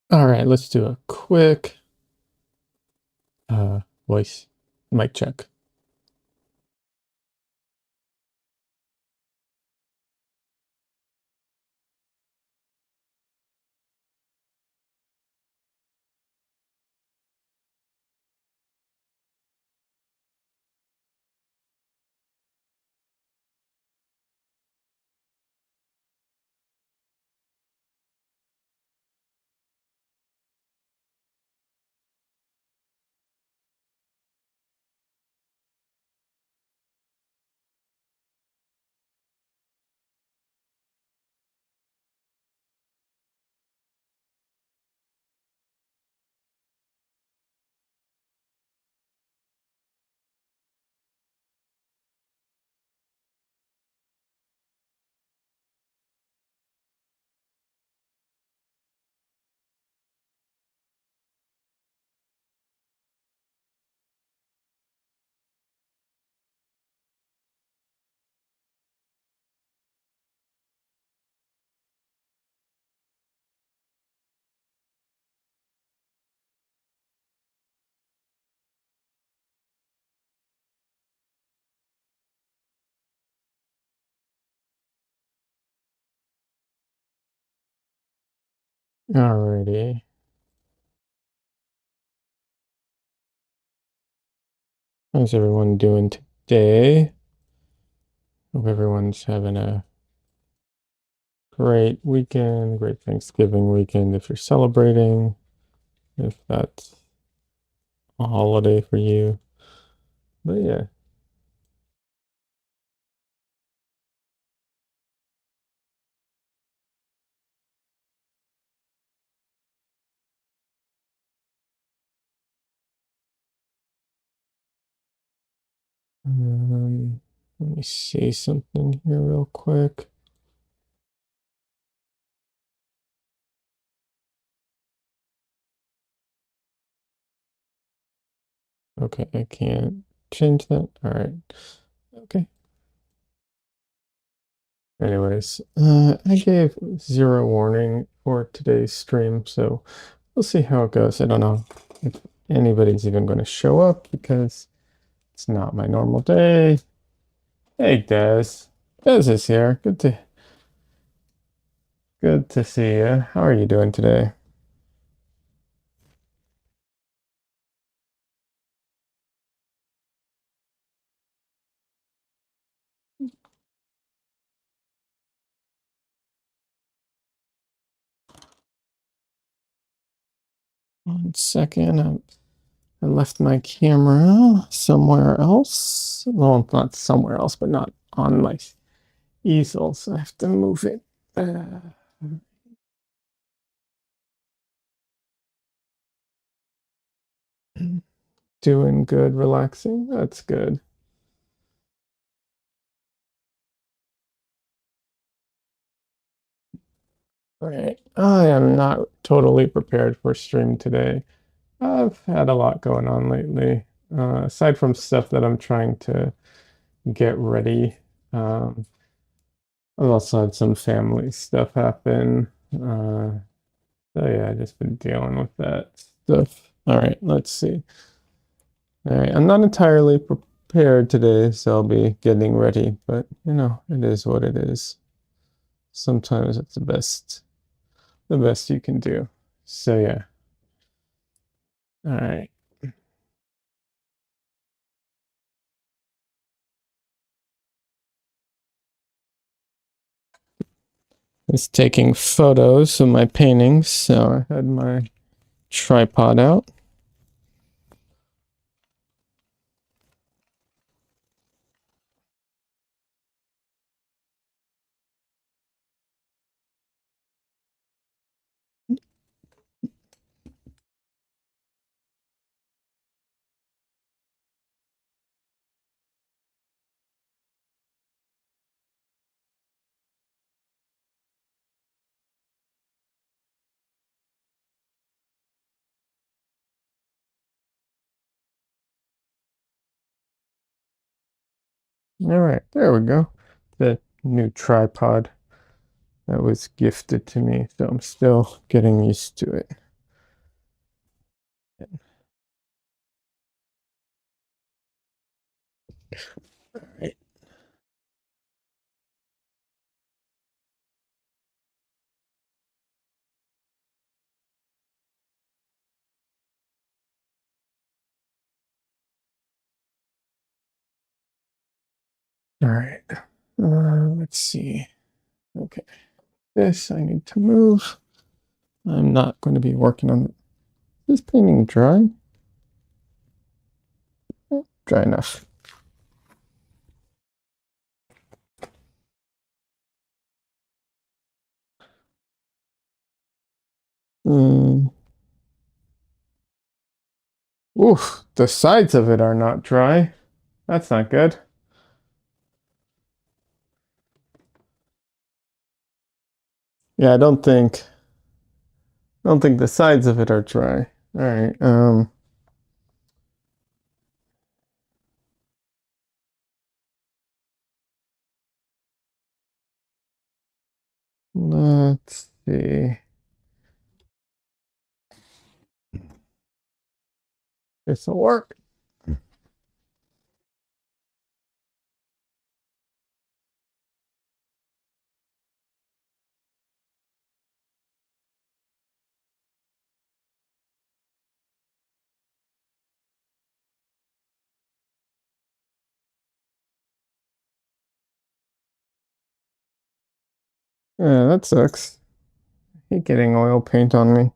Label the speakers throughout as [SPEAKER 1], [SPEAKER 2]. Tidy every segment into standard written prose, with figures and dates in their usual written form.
[SPEAKER 1] All right, let's do a quick voice mic check. Alrighty. How's everyone doing today? Hope everyone's having a great weekend, great Thanksgiving weekend if you're celebrating, if that's a holiday for you. But yeah. Let me see something here real quick. Okay, I can't change that. All right. Okay. Anyways, I gave 0 warning for today's stream, so we'll see how it goes. I don't know if anybody's even going to show up because it's not my normal day. Hey, Des. Des is here. Good to see you. How are you doing today? One second. I left my camera somewhere else. Well, not somewhere else, but not on my easel, so I have to move it. Doing good, relaxing. That's good. All right. I am not totally prepared for stream today. I've had a lot going on lately. Aside from stuff that I'm trying to get ready, um, I've also had some family stuff happen. So yeah, I just been dealing with that stuff. All right, let's see. All right, I'm not entirely prepared today, so I'll be getting ready, but you know, it is what it is. Sometimes it's the best you can do. So yeah. All right. It's taking photos of my paintings, so I had my tripod out. All right, there we go. The new tripod that was gifted to me, so I'm still getting used to it. Right. All right. Let's see. Okay. This I need to move. I'm not going to be working on this painting dry. Dry enough. Mm. Oof, the sides of it are not dry. That's not good. Yeah, I don't think the sides of it are dry. All right. Let's see. This will work. Yeah, that sucks. Hate getting oil paint on me.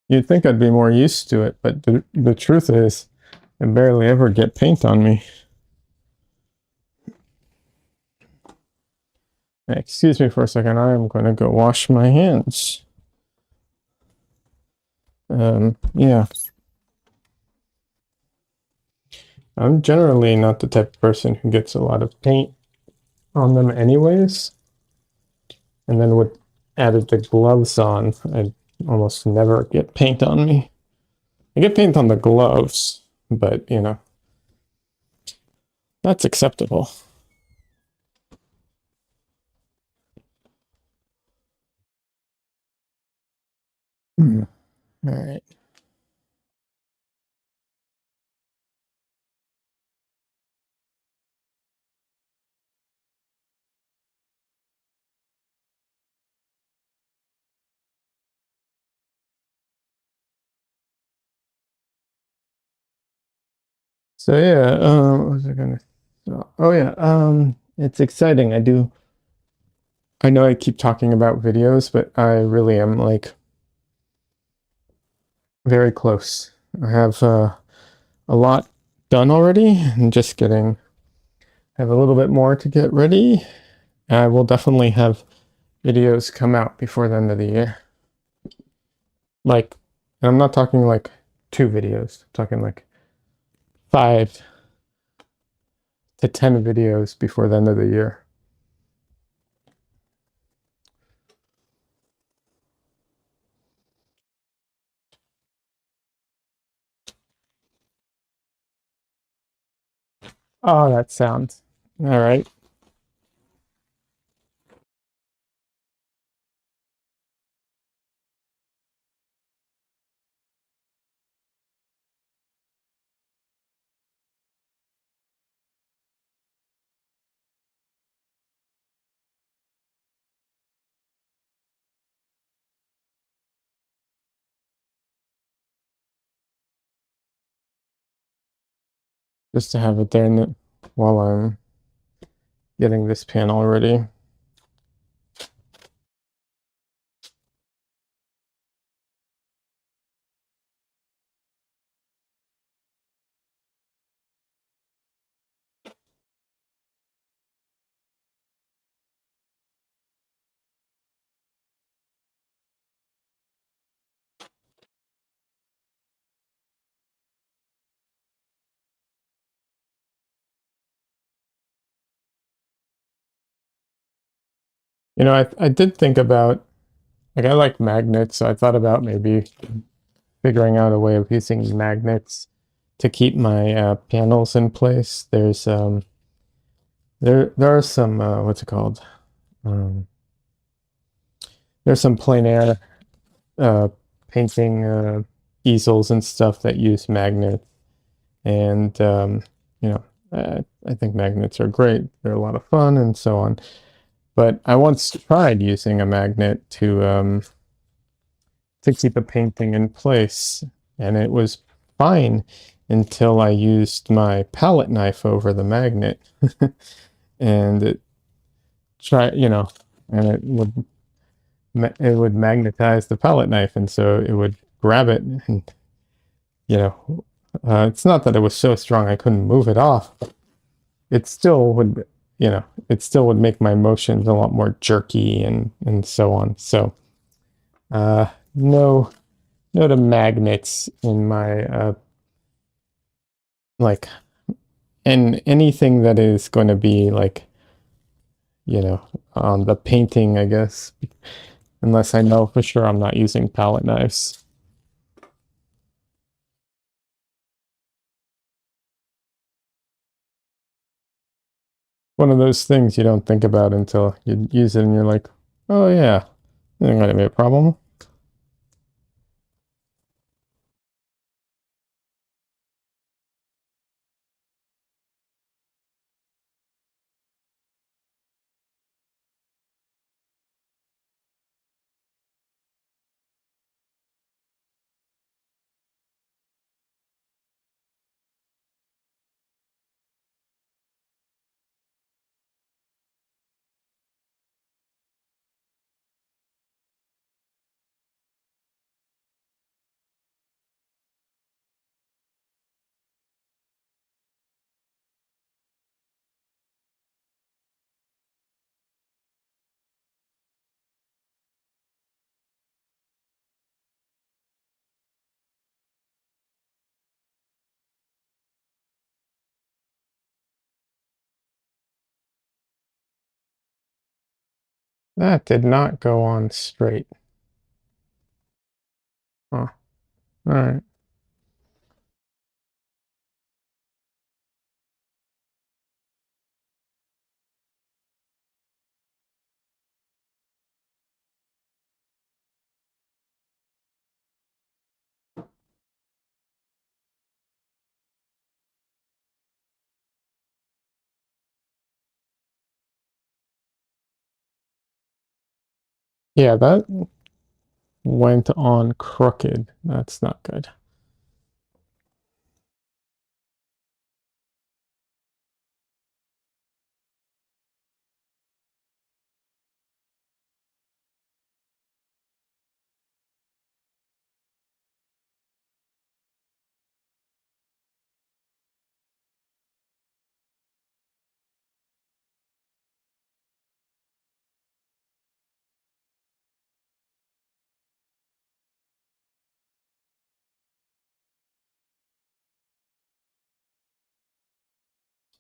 [SPEAKER 1] You'd think I'd be more used to it, but the truth is, I barely ever get paint on me. Excuse me for a second. I am going to go wash my hands. Yeah. I'm generally not the type of person who gets a lot of paint on them anyways. And then with added the gloves on, I almost never get paint on me. I get paint on the gloves, but you know, that's acceptable. All right. So yeah, what was I gonna? Oh yeah, it's exciting. I know I keep talking about videos, but I really am like very close. I have a lot done already, and just getting have a little bit more to get ready. I will definitely have videos come out before the end of the year. Like, and I'm not talking like 2 videos. I'm talking like 5 to 10 videos before the end of the year. Oh, that sounds all right. Just to have it there while I'm getting this panel ready. You know, I did think about like I like magnets, so I thought about maybe figuring out a way of using magnets to keep my panels in place. There's There are some what's it called? Um, there's some plein air uh, painting easels and stuff that use magnets, and you know, I think magnets are great. They're a lot of fun and so on. But I once tried using a magnet to keep a painting in place, and it was fine until I used my palette knife over the magnet, and it try you know, and it would magnetize the palette knife, and so it would grab it, and you know, it's not that it was so strong I couldn't move it off. It still would, it still would make my motions a lot more jerky and so on. So, no, no to magnets in my like, and anything that is going to be like, on the painting, I guess, unless I know for sure I'm not using palette knives. One of those things you don't think about until you use it and you're like, oh yeah, that ain't gonna be a problem. That did not go on straight. Huh. All right. Yeah, that went on crooked. That's not good.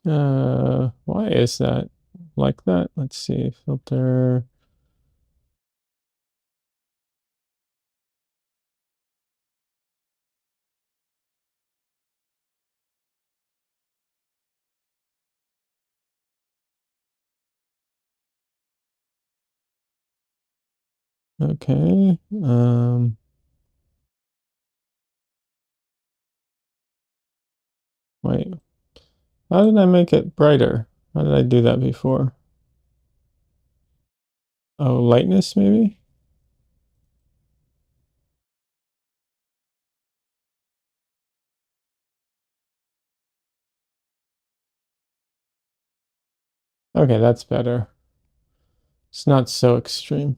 [SPEAKER 1] Why is that like that? Let's see, filter. Okay. Wait, how did I make it brighter? How did I do that before? Oh, lightness maybe? Okay, that's better. It's not so extreme.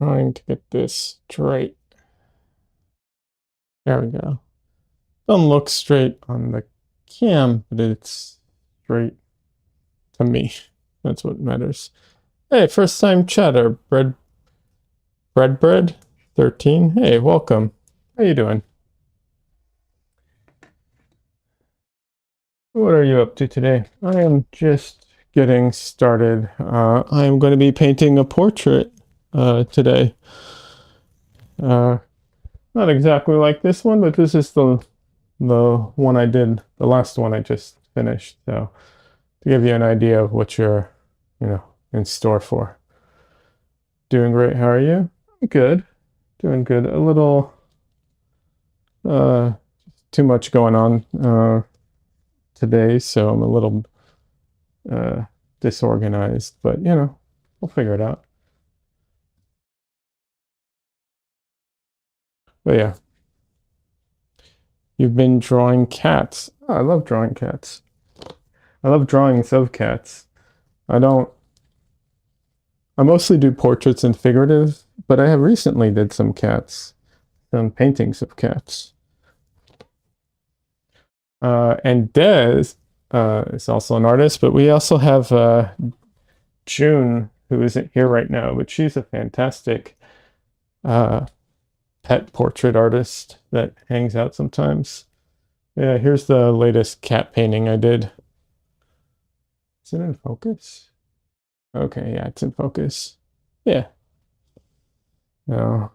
[SPEAKER 1] trying to get this straight. There we go. Doesn't look straight on the cam, but it's straight to me. That's what matters. Hey, first time chatter, bread 13. Hey, welcome. How you doing? What are you up to today? I am just getting started. I am going to be painting a portrait today. Not exactly like this one, but this is the one I did, the last one I just finished. So to give you an idea of what you're, in store for. Doing great. How are you? Good. Doing good. A little too much going on today, so I'm a little disorganized, but we'll figure it out. But yeah. You've been drawing cats. Oh, I love drawing cats. I love drawings of cats. I mostly do portraits and figurative, but I have recently did some cats, some paintings of cats. And Des is also an artist, but we also have June, who isn't here right now, but she's a fantastic pet portrait artist that hangs out sometimes. Yeah, here's the latest cat painting I did. Is it in focus? Okay, yeah, it's in focus. Yeah. No.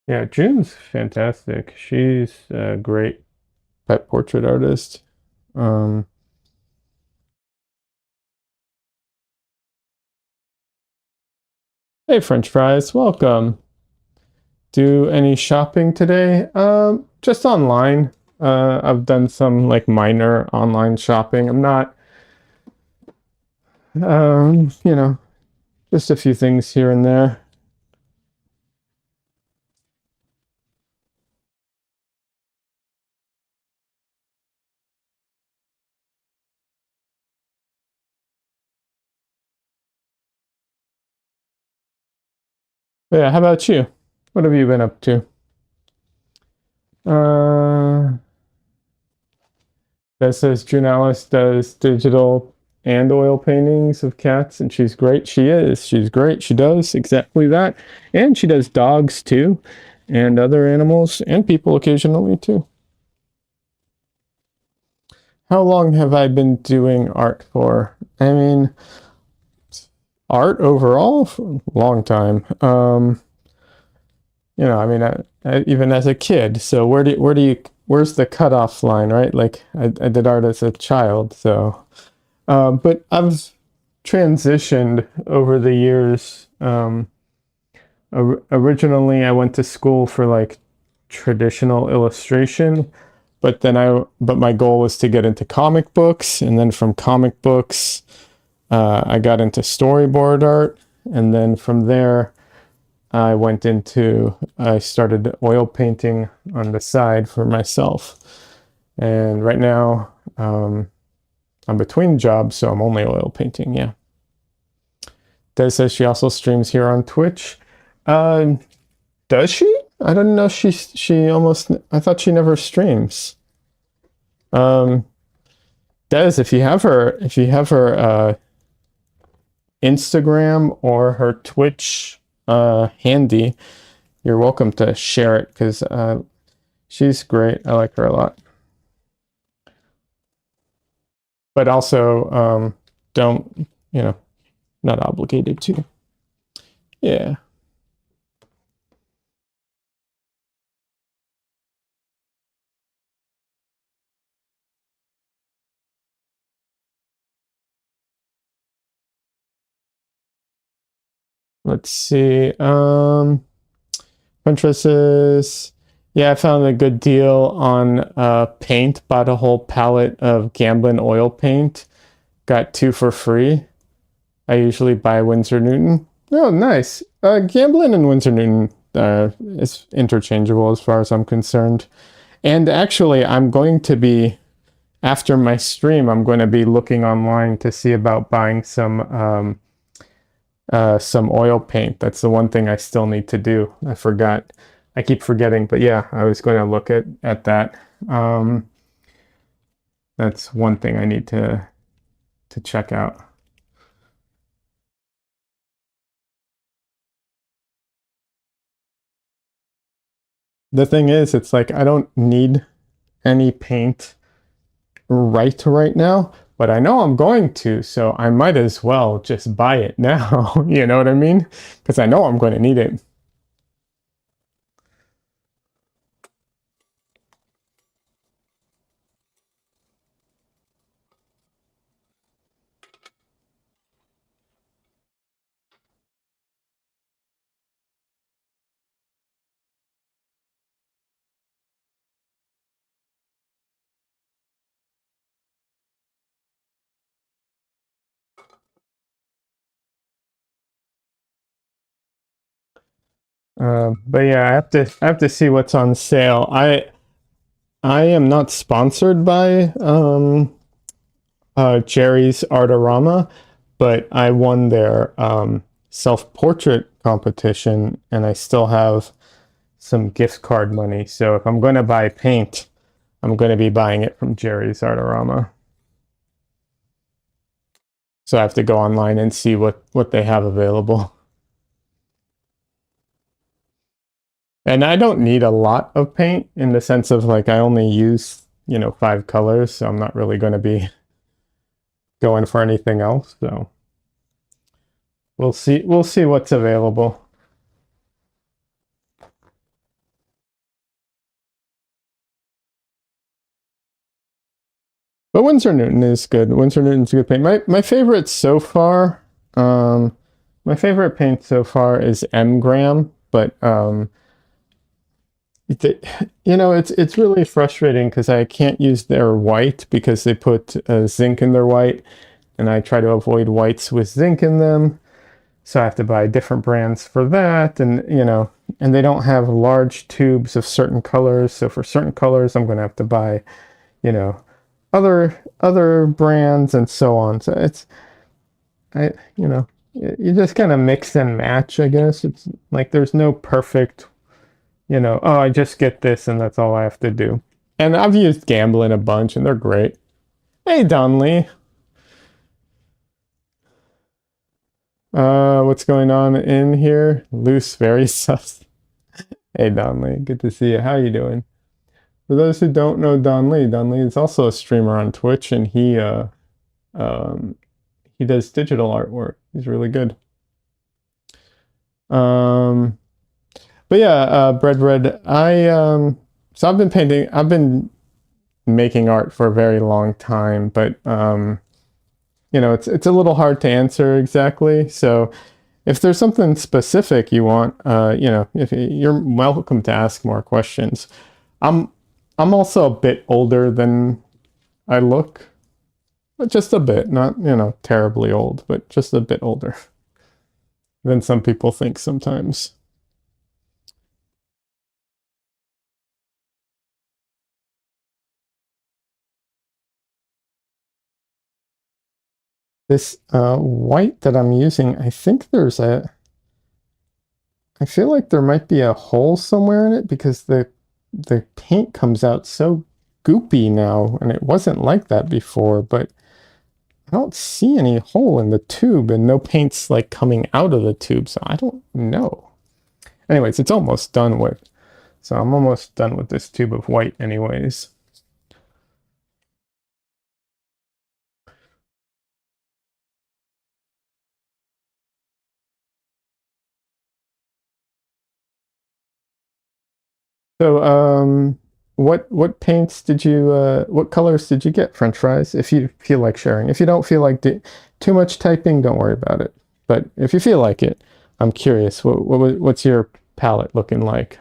[SPEAKER 1] Yeah, June's fantastic. She's a great pet portrait artist. Hey, French fries, welcome. Do any shopping today? Just online. I've done some like minor online shopping. I'm not, just a few things here and there. But yeah, how about you? What have you been up to? That says June Alice does digital and oil paintings of cats, and she's great. She is. She's great. She does exactly that. And she does dogs too, and other animals, and people occasionally too. How long have I been doing art for? I mean, art overall, for a long time. Even as a kid. So where's the cutoff line, right? Like I did art as a child, so but I've transitioned over the years. Originally I went to school for like traditional illustration, but my goal was to get into comic books, and then from comic books I got into storyboard art, and then from there I started oil painting on the side for myself. And right now, I'm between jobs, so I'm only oil painting, yeah. Des says she also streams here on Twitch. Does she? I don't know. I thought she never streams. Des, if you have her Instagram or her Twitch handy, you're welcome to share it, because she's great. I like her a lot. But also don't, not obligated to. Yeah. Let's see. Pinterest says, yeah, I found a good deal on paint. Bought a whole palette of Gamblin oil paint. Got 2 for free. I usually buy Winsor Newton. Oh, nice. Gamblin and Winsor Newton is interchangeable as far as I'm concerned. And actually, after my stream, I'm going to be looking online to see about buying some some oil paint. That's the one thing I still need to do. I forgot. I keep forgetting, but yeah, I was going to look at that. That's one thing I need to check out. The thing is, it's like I don't need any paint right now, but I know I'm going to, so I might as well just buy it now. You know what I mean? Because I know I'm going to need it. But yeah, I have to see what's on sale. I am not sponsored by Jerry's Artorama, but I won their self-portrait competition, and I still have some gift card money. So if I'm going to buy paint, I'm going to be buying it from Jerry's Artorama. So I have to go online and see what they have available. And I don't need a lot of paint in the sense of like I only use, 5 colors, so I'm not really going to be going for anything else. So we'll see what's available. But Winsor Newton is good. Winsor Newton's a good paint. My favorite so far, my favorite paint so far is M Gram, but it's really frustrating because I can't use their white because they put zinc in their white, and I try to avoid whites with zinc in them. So I have to buy different brands for that, and they don't have large tubes of certain colors. So for certain colors, I'm going to have to buy, you know, other brands and so on. So you just kind of mix and match, I guess. It's like there's no perfect, oh, I just get this and that's all I have to do. And I've used Gamblin a bunch and they're great. Hey, Donley. What's going on in here? Loose, very sus. Hey, Donley. Good to see you. How you doing? For those who don't know Don Lee is also a streamer on Twitch, and um, he does digital artwork. He's really good. Um, but yeah, Bread. So I've been making art for a very long time, but it's a little hard to answer exactly. So if there's something specific you want, if you're welcome to ask more questions. I'm I'm also a bit older than I look, but just a bit, not, terribly old, but just a bit older than some people think sometimes. This white that I'm using, I feel like there might be a hole somewhere in it because the paint comes out so goopy now, and it wasn't like that before, but I don't see any hole in the tube and no paint's like coming out of the tube, so I don't know. Anyways, it's almost done with. So I'm almost done with this tube of white anyways. So, what colors did you get, French fries? If you feel like sharing. If you don't feel like too much typing, don't worry about it. But if you feel like it, I'm curious. What's your palette looking like?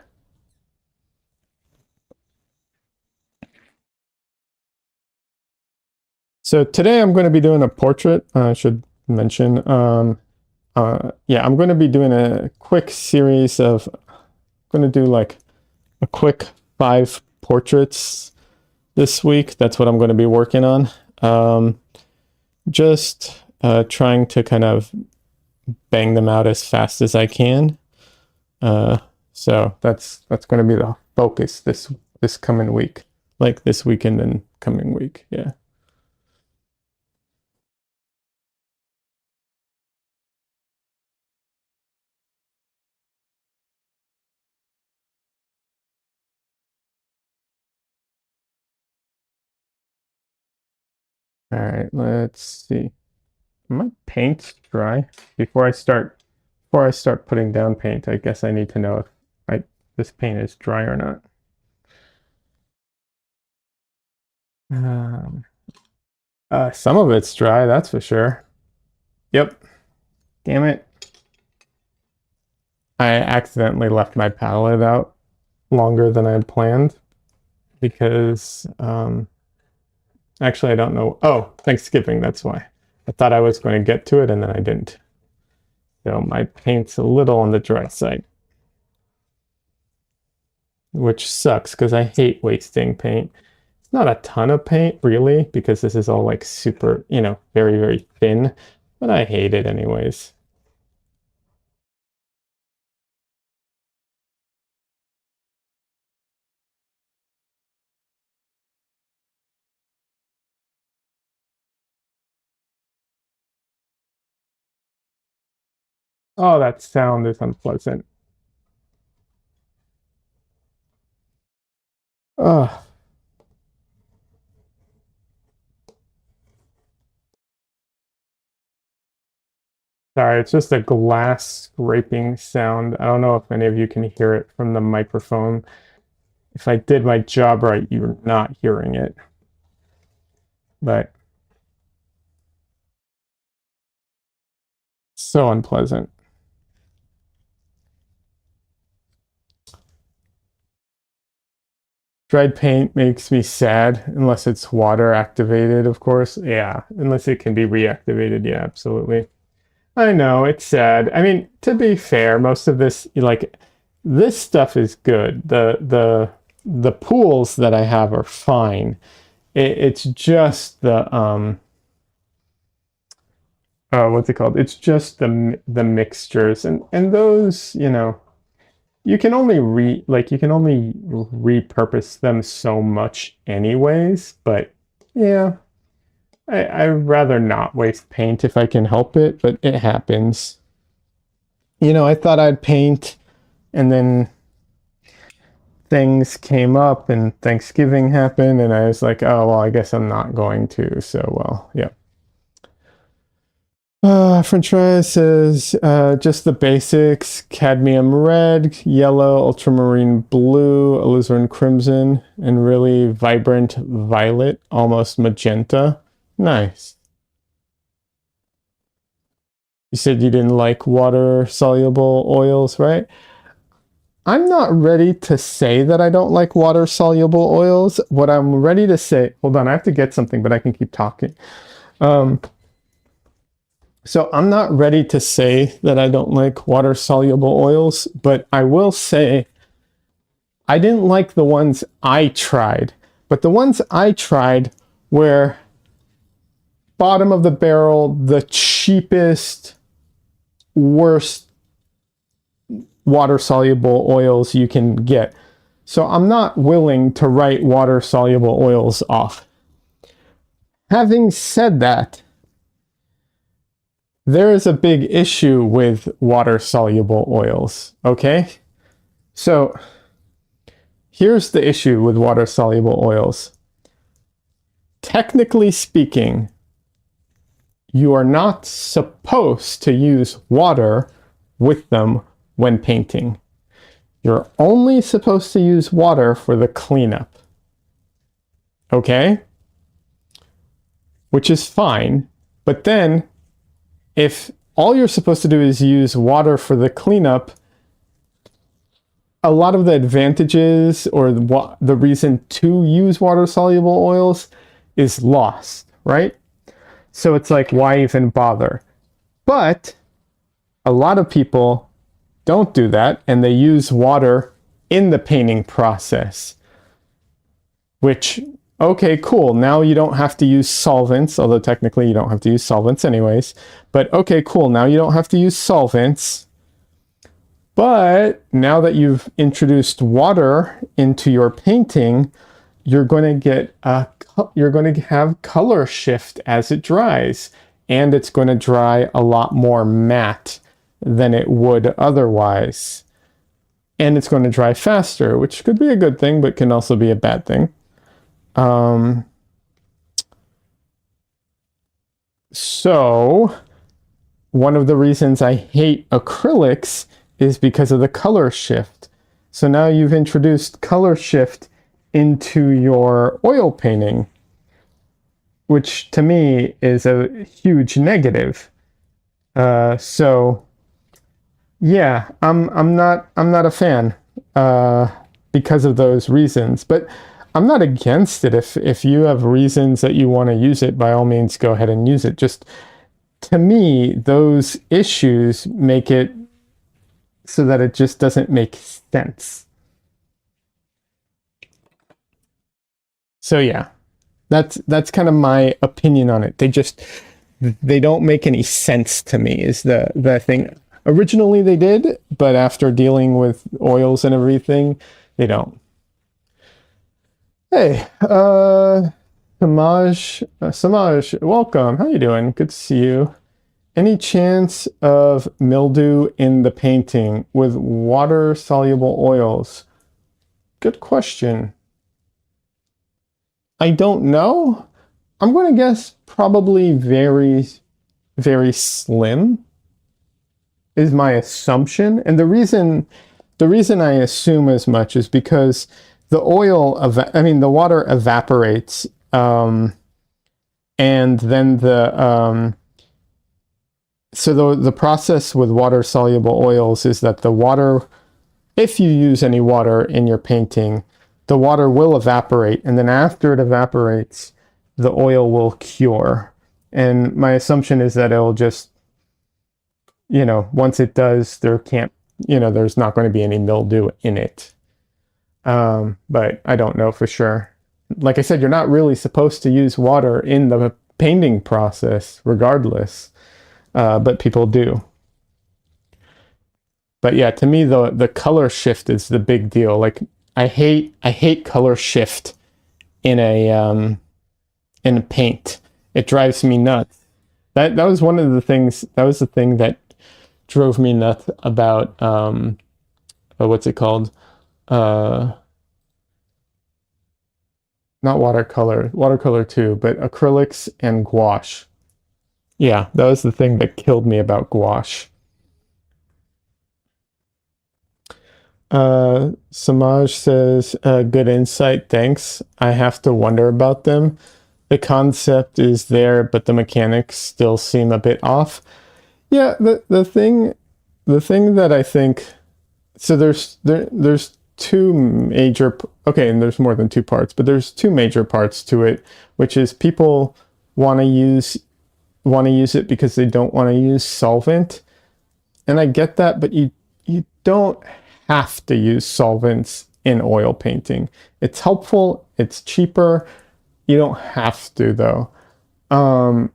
[SPEAKER 1] So today I'm going to be doing a portrait. I should mention. Yeah, I'm going to be doing a quick series of. I'm going to do like a quick 5 portraits this week. That's what I'm going to be working on. Just trying to kind of bang them out as fast as I can. So that's going to be the focus this coming week, like this weekend and coming week. Yeah. All right, let's see. My paint's dry. Before I start putting down paint, I guess I need to know if this paint is dry or not. Um, some of it's dry, that's for sure. Yep. Damn it. I accidentally left my palette out longer than I had planned because actually I don't know. Oh, Thanksgiving, that's why. I thought I was going to get to it and then I didn't. So my paint's a little on the dry side, which sucks because I hate wasting paint. It's not a ton of paint really because this is all like super, very, very thin, but I hate it anyways. Oh, that sound is unpleasant. Oh, sorry, it's just a glass scraping sound. I don't know if any of you can hear it from the microphone. If I did my job right, you're not hearing it. But so unpleasant. Dried paint makes me sad unless it's water activated, of course. Yeah, unless it can be reactivated. Yeah, absolutely. I know, it's sad. I mean, to be fair, most of this, like, this stuff is good. The pools that I have are fine. It's just the what's it called? It's just the mixtures and those, you can only repurpose them so much anyways, but yeah, I'd rather not waste paint if I can help it, but it happens. I thought I'd paint and then things came up and Thanksgiving happened and I was like, oh well, I guess I'm not going to. So well, yeah. French fries says just the basics: cadmium red, yellow, ultramarine blue, alizarin crimson, and really vibrant violet, almost magenta. Nice. You said you didn't like water soluble oils, right? I'm not ready to say that I don't like water soluble oils. What I'm ready to say, hold on, I have to get something, but I can keep talking. So I'm not ready to say that I don't like water soluble oils, but I will say I didn't like the ones I tried. But the ones I tried were bottom of the barrel, the cheapest, worst water soluble oils you can get. So I'm not willing to write water soluble oils off. Having said that, there is a big issue with water soluble oils, okay? So here's the issue with water soluble oils. Technically speaking, you are not supposed to use water with them when painting. You're only supposed to use water for the cleanup, okay? Which is fine, but then if all you're supposed to do is use water for the cleanup, a lot of the advantages or the reason to use water soluble oils is lost, right? So it's like, why even bother? But a lot of people don't do that and they use water in the painting process, which Okay, cool. Now you don't have to use solvents, although technically you don't have to use solvents anyways. But okay, cool. Now you don't have to use solvents. But now that you've introduced water into your painting, you're going to have color shift as it dries, and it's going to dry a lot more matte than it would otherwise. And it's going to dry faster, which could be a good thing, but can also be a bad thing. So one of the reasons I hate acrylics is because of the color shift. So now you've introduced color shift into your oil painting, which to me is a huge negative. So yeah, I'm not a fan because of those reasons, but I'm not against it. If you have reasons that you want to use it, by all means, go ahead and use it. Just to me, those issues make it so that it just doesn't make sense. So yeah, that's kind of my opinion on it. They don't make any sense to me is the thing. Originally they did, but after dealing with oils and everything, they don't. Hey, Samaj, welcome. How you doing? Good to see you. Any chance of mildew in the painting with water-soluble oils? Good question. I don't know. I'm going to guess probably very, very slim is my assumption. And the reason I assume as much is because the the water evaporates, and then so the process with water-soluble oils is that the water, if you use any water in your painting, the water will evaporate, and then after it evaporates, the oil will cure. And my assumption is that it'll just, once it does, there's not going to be any mildew in it. But I don't know for sure. Like I said, you're not really supposed to use water in the painting process regardless, but people do. But yeah, to me, the color shift is the big deal. Like I hate color shift in a paint. It drives me nuts. That was one of the things. That was the thing that drove me nuts about what's it called? Not watercolor too, but acrylics and gouache. Yeah, that was the thing that killed me about gouache. Samaj says, good insight, thanks. I have to wonder about them. The concept is there, but the mechanics still seem a bit off. Yeah, the thing that I think, so there's two major, okay, and there's more than two parts, but there's two major parts to it, which is people want to use it because they don't want to use solvent. And I get that, but you don't have to use solvents in oil painting. It's helpful, it's cheaper. You don't have to though. I'm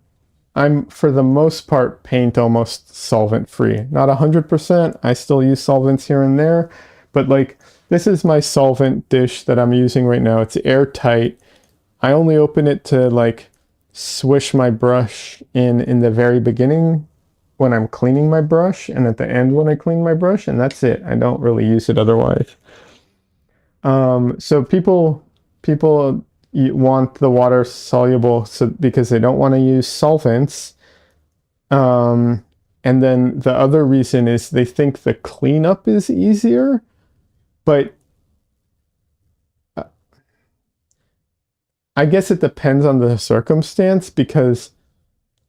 [SPEAKER 1] for the most part paint almost solvent free. Not 100%. I still use solvents here and there, but like this is my solvent dish that I'm using right now. It's airtight. I only open it to like swish my brush in the very beginning when I'm cleaning my brush and at the end when I clean my brush, and that's it. I don't really use it otherwise. So people want the water soluble because they don't want to use solvents. And then the other reason is they think the cleanup is easier, but I guess it depends on the circumstance because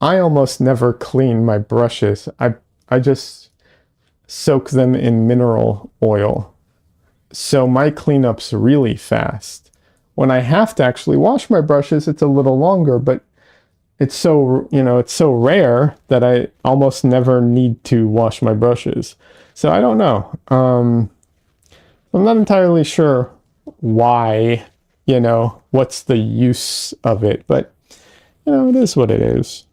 [SPEAKER 1] I almost never clean my brushes. I just soak them in mineral oil. So my cleanup's really fast. When I have to actually wash my brushes, it's a little longer, but it's so, it's so rare that I almost never need to wash my brushes. So I don't know. I'm not entirely sure why you know, what's the use of it? But, you know, it is what it is.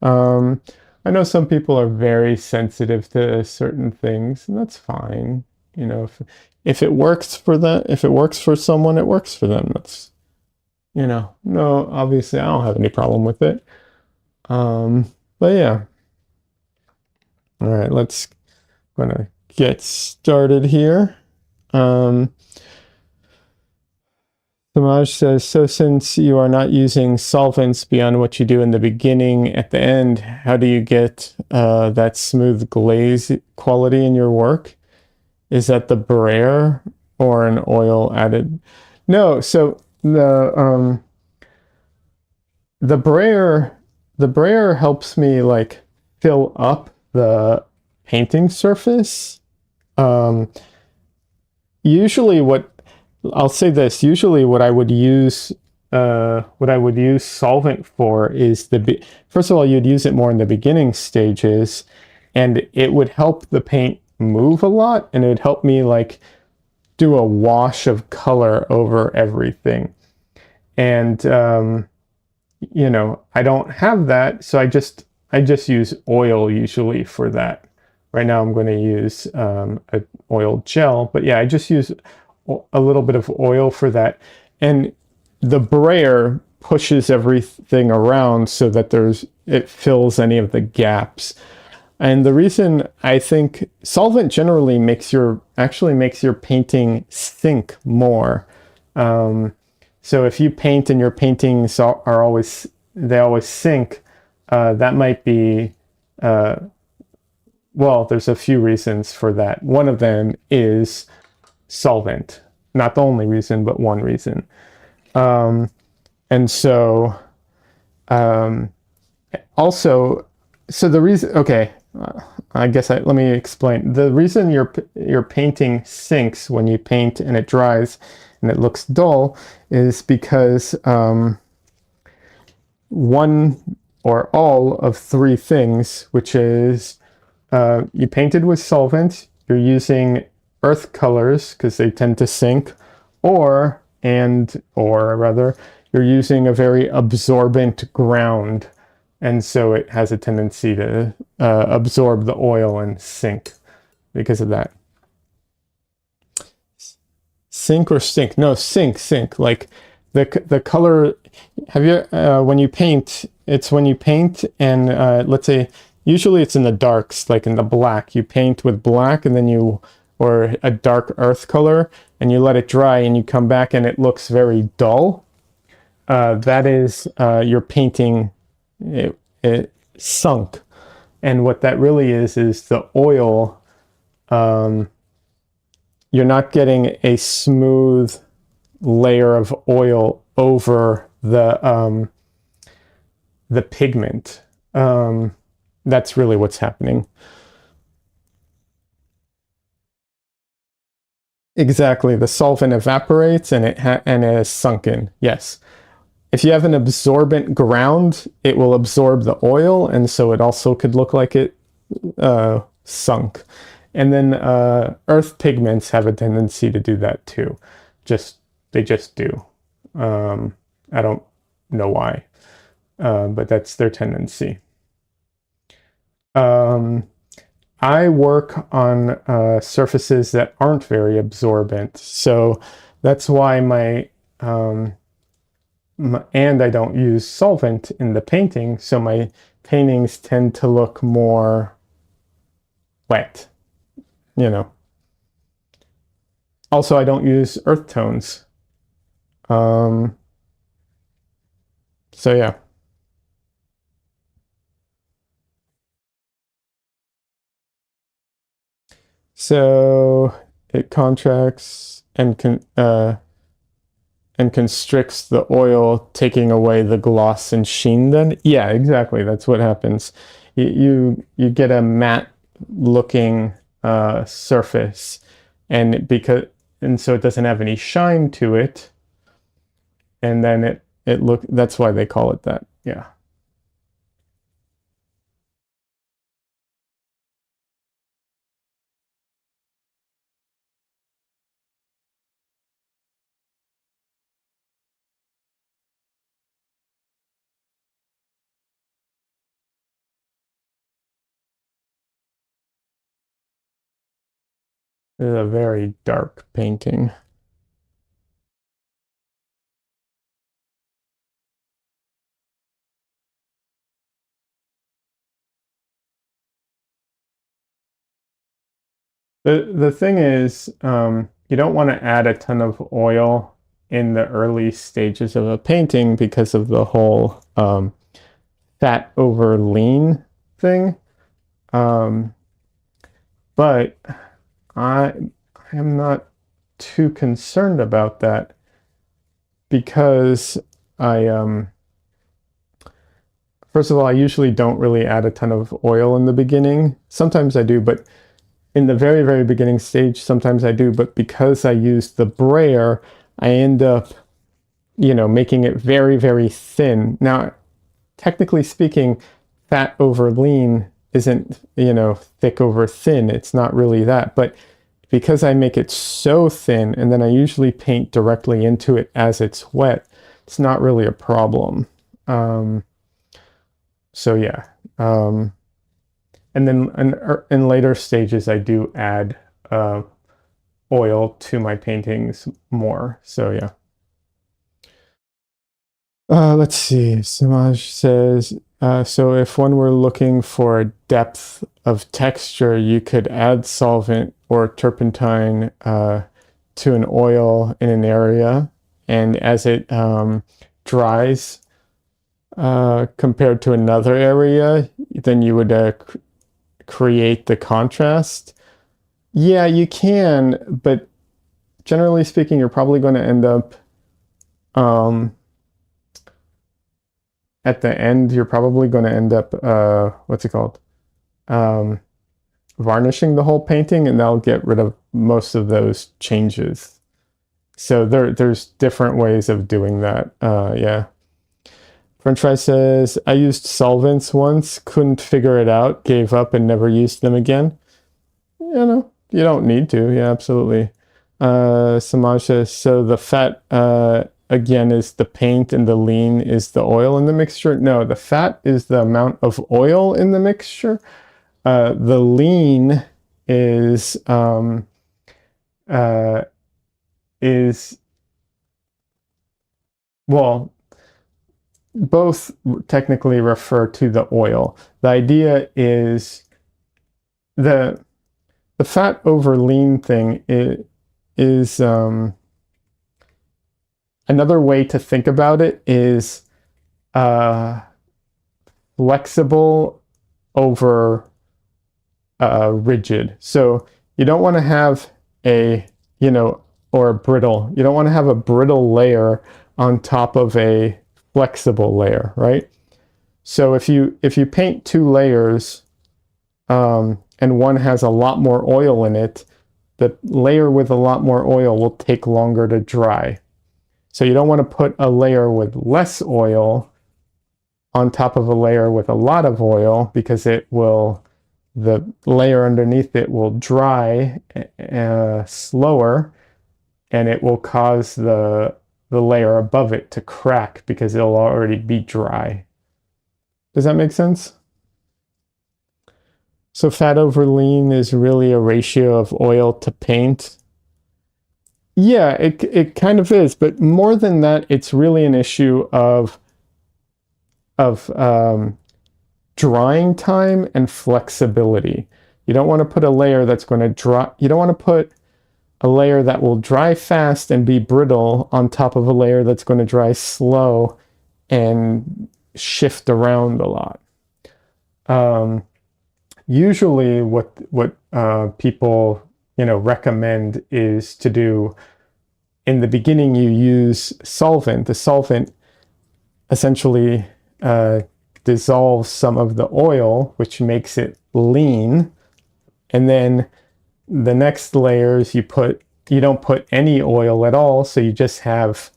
[SPEAKER 1] Um, I know some people are very sensitive to certain things, and that's fine. You know, if it works for them, if it works for someone, it works for them. That's, you know, no, obviously I don't have any problem with it. But yeah. All right, let's gonna get started here. Um, Samaj says, so since you are not using solvents beyond what you do in the beginning, at the end, how do you get that smooth glaze quality in your work? Is that the brayer or an oil added? No, so the brayer the brayer helps me like fill up the painting surface. Um, Usually what I'll say this, usually what I would use solvent for is first of all, you'd use it more in the beginning stages, and it would help the paint move a lot, and it would help me like do a wash of color over everything. And you know, I don't have that, so I just use oil usually for that. Right now I'm going to use a oil gel, but yeah, I just use a little bit of oil for that. And the brayer pushes everything around so that it fills any of the gaps. And the reason I think solvent generally actually makes your painting sink more. Um, so if you paint and your paintings they always sink, that might be, uh, well, there's a few reasons for that. One of them is solvent. Not the only reason, but one reason. And so, um, also, so the reason, okay, let me explain. The reason your painting sinks when you paint and it dries and it looks dull is because one or all of three things, which is you painted with solvent, you're using earth colors because they tend to sink, or rather, you're using a very absorbent ground, and so it has a tendency to absorb the oil and sink because of that. Sink or stink? No, sink, sink. Like the color. Have you when you paint? It's when you paint and let's say usually it's in the darks, like in the black. You paint with black and then or a dark earth color and you let it dry and you come back and it looks very dull. That is your painting it sunk. And what that really is the oil. You're not getting a smooth layer of oil over the pigment. That's really what's happening. Exactly, the solvent evaporates and it is sunken. Yes, if you have an absorbent ground, it will absorb the oil, and so it also could look like it sunk. And then earth pigments have a tendency to do that too. Just they just do. I don't know why, but that's their tendency. Um, I work on surfaces that aren't very absorbent, so that's why and I don't use solvent in the painting, so my paintings tend to look more wet, you know. Also, I don't use earth tones. Um, so yeah. So it contracts and constricts the oil, taking away the gloss and sheen. Then, yeah, exactly. That's what happens. You get a matte looking surface, and so it doesn't have any shine to it, and then it look. That's why they call it that. Yeah. This is a very dark painting. The thing is, you don't want to add a ton of oil in the early stages of a painting because of the whole fat over lean thing. Um, but I am not too concerned about that because I first of all, I usually don't really add a ton of oil in the beginning. Sometimes I do, but in the very, very beginning stage, sometimes I do. But because I use the brayer, I end up, making it very, very thin. Now, technically speaking, fat over lean isn't, thick over thin. It's not really that. But because I make it so thin and then I usually paint directly into it as it's wet, it's not really a problem. So yeah. And then in later stages, I do add oil to my paintings more. So yeah. Let's see. Samaj says, so if one were looking for a depth of texture, you could add solvent or turpentine to an oil in an area, and as it dries compared to another area, then you would create the contrast. Yeah, you can, but generally speaking, you're probably going to end up at the end, you're probably going to end up, what's it called? Varnishing the whole painting, and that'll get rid of most of those changes. So there's different ways of doing that. Yeah. French Fry says, I used solvents once, couldn't figure it out, gave up and never used them again. You don't need to. Yeah, absolutely. Samaj says, so the fat, again, is the paint and the lean is the oil in the mixture. No, the fat is the amount of oil in the mixture. The lean is well, both technically refer to the oil. The idea is the fat over lean thing is another way to think about it is flexible over rigid. So you don't want to have or brittle. You don't want to have a brittle layer on top of a flexible layer, right? So if you paint two layers and one has a lot more oil in it, the layer with a lot more oil will take longer to dry. So you don't want to put a layer with less oil on top of a layer with a lot of oil because the layer underneath it will dry slower, and it will cause the layer above it to crack because it'll already be dry. Does that make sense? So fat over lean is really a ratio of oil to paint. Yeah, it kind of is, but more than that, it's really an issue of drying time and flexibility. You don't want to put a layer that's going to dry. You don't want to put a layer that will dry fast and be brittle on top of a layer that's going to dry slow and shift around a lot. Usually what people recommend is to do in the beginning, you use solvent. The solvent essentially dissolves some of the oil, which makes it lean, and then the next layers you don't put any oil at all, so you just have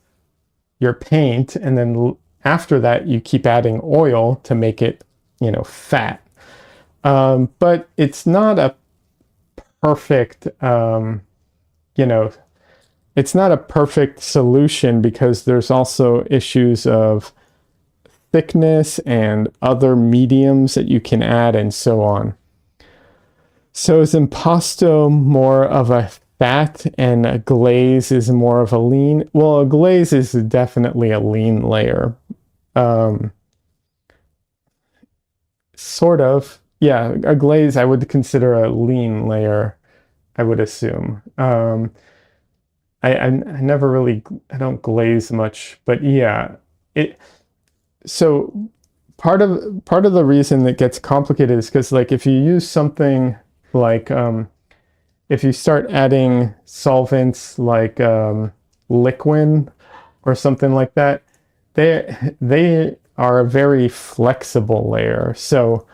[SPEAKER 1] your paint, and then after that you keep adding oil to make it fat. But it's not a perfect it's not a perfect solution because there's also issues of thickness and other mediums that you can add and so on. So is impasto more of a fat and a glaze is more of a lean? Well, a glaze is definitely a lean layer. Um, sort of. Yeah, a glaze I would consider a lean layer, I would assume. I never really I don't glaze much, but yeah, it so part of the reason it gets complicated is because like if you use something like if you start adding solvents like liquid or something like that, they are a very flexible layer. So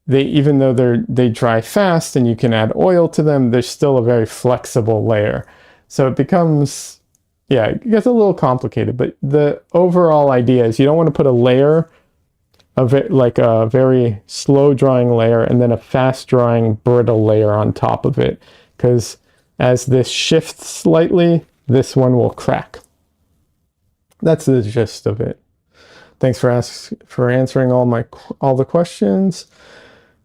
[SPEAKER 1] they even though they dry fast and you can add oil to them, they're still a very flexible layer. So it becomes yeah, it gets a little complicated, but the overall idea is you don't want to put a layer of it like a very slow drying layer and then a fast drying brittle layer on top of it, because as this shifts slightly, this one will crack. That's the gist of it. Thanks for answering all the questions.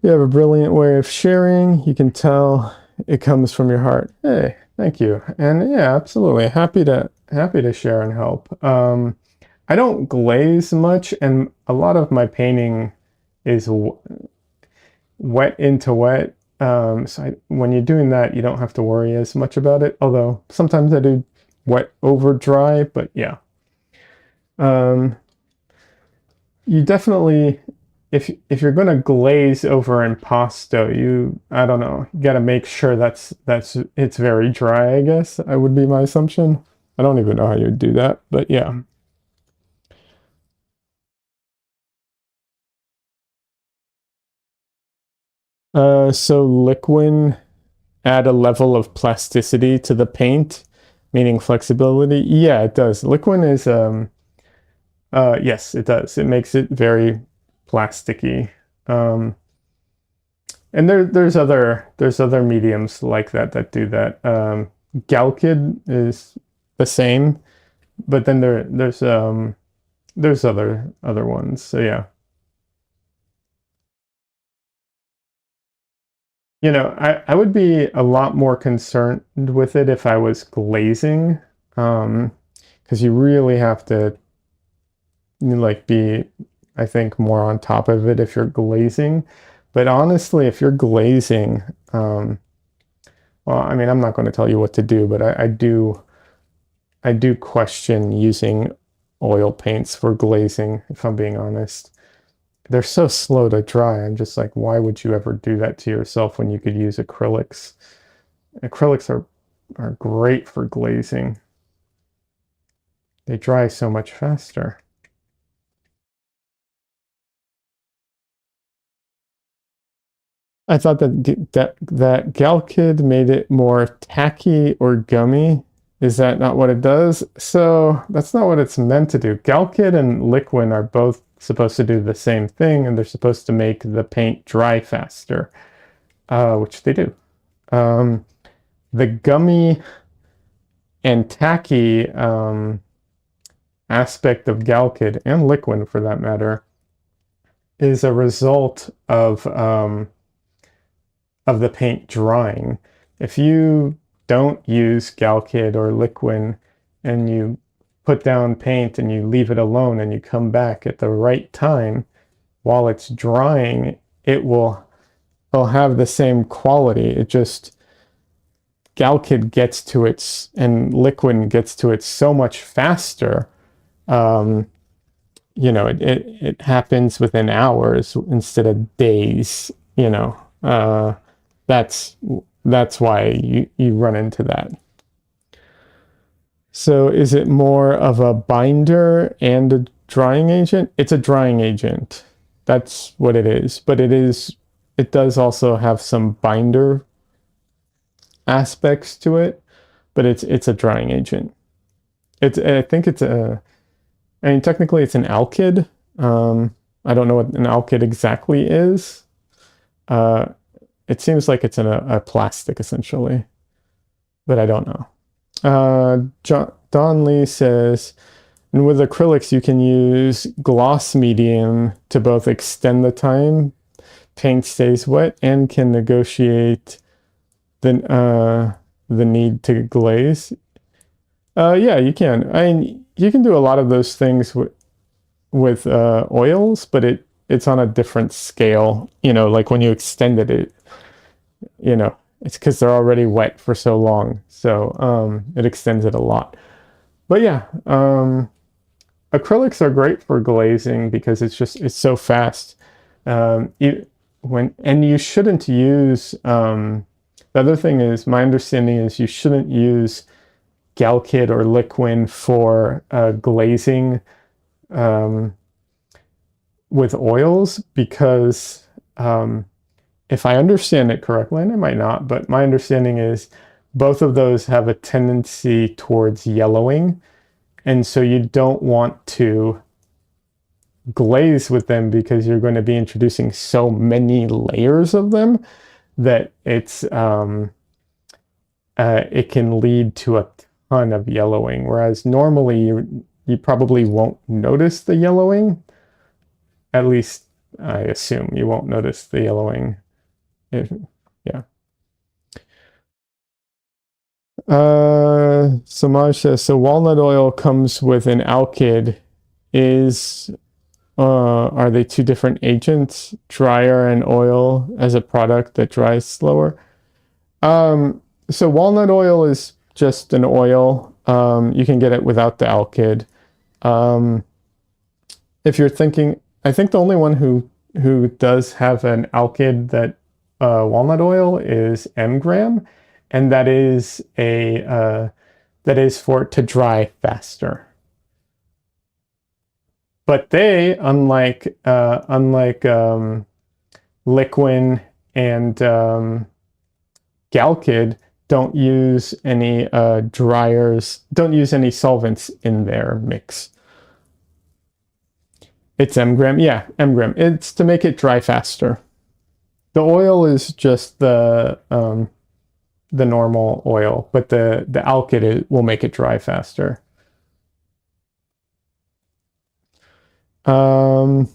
[SPEAKER 1] You have a brilliant way of sharing. You can tell it comes from your heart. Hey, thank you. And yeah, absolutely. Happy to share and help. I don't glaze much, and a lot of my painting is wet into wet. When you're doing that, you don't have to worry as much about it. Although sometimes I do wet over dry, but yeah. You definitely, if you're gonna glaze over impasto, I don't know, you gotta make sure it's very dry, I guess. I would be my assumption. I don't even know how you would do that, but yeah. So liquid add a level of plasticity to the paint, meaning flexibility. Yeah, it does. Liquid is yes, it does. It makes it very plasticky. And there's other mediums like that do that. Galkid is the same, but then there's other ones. So yeah. I would be a lot more concerned with it if I was glazing, because you really have to like be, I think, more on top of it if you're glazing. But honestly, if you're glazing, well, I mean, I'm not going to tell you what to do, but I do question using oil paints for glazing, if I'm being honest. They're so slow to dry. I'm just like, why would you ever do that to yourself when you could use acrylics? Acrylics are great for glazing. They dry so much faster. I thought that Galkid made it more tacky or gummy. Is that not what it does? So that's not what it's meant to do. Galkid and Liquid are both supposed to do the same thing, and they're supposed to make the paint dry faster, which they do. The gummy and tacky aspect of Galkid and Liquid, for that matter, is a result of the paint drying. If you don't use Galkid or Liquid and you put down paint and you leave it alone and you come back at the right time while it's drying, it'll have the same quality. It just Galkid gets to its and Liquid gets to it so much faster. It happens within hours instead of days. That's that's why you run into that. So is it more of a binder and a drying agent? It's a drying agent. That's what it is. But it does also have some binder aspects to it, but it's a drying agent. I think I mean technically it's an alkyd. I don't know what an alkyd exactly is. It seems like it's a plastic essentially, but I don't know. Don Lee says, and with acrylics, you can use gloss medium to both extend the time paint stays wet and can negotiate the need to glaze. Yeah, you can. I mean, you can do a lot of those things with oils, but it's on a different scale. You know, like when you extended it, you know, it's because they're already wet for so long, so it extends it a lot. But yeah, acrylics are great for glazing because it's so fast. And you shouldn't use. The other thing is, my understanding is you shouldn't use Galkid or Liquin for glazing with oils because if I understand it correctly, and I might not, but my understanding is both of those have a tendency towards yellowing. And so you don't want to glaze with them because you're going to be introducing so many layers of them that it can lead to a ton of yellowing. Whereas normally you probably won't notice the yellowing. At least I assume you won't notice the yellowing. Yeah. Samaj says, so walnut oil comes with an alkyd. Are they two different agents, dryer and oil as a product that dries slower? So walnut oil is just an oil. You can get it without the alkyd. If you're thinking, I think the only one who does have an alkyd that walnut oil is mgram, and that is for it to dry faster. But they, unlike Liquin and Galkid, don't use any dryers, don't use any solvents in their mix. It's mgram, yeah, mgram. It's to make it dry faster. The oil is just the normal oil, but the alkyd will make it dry faster. French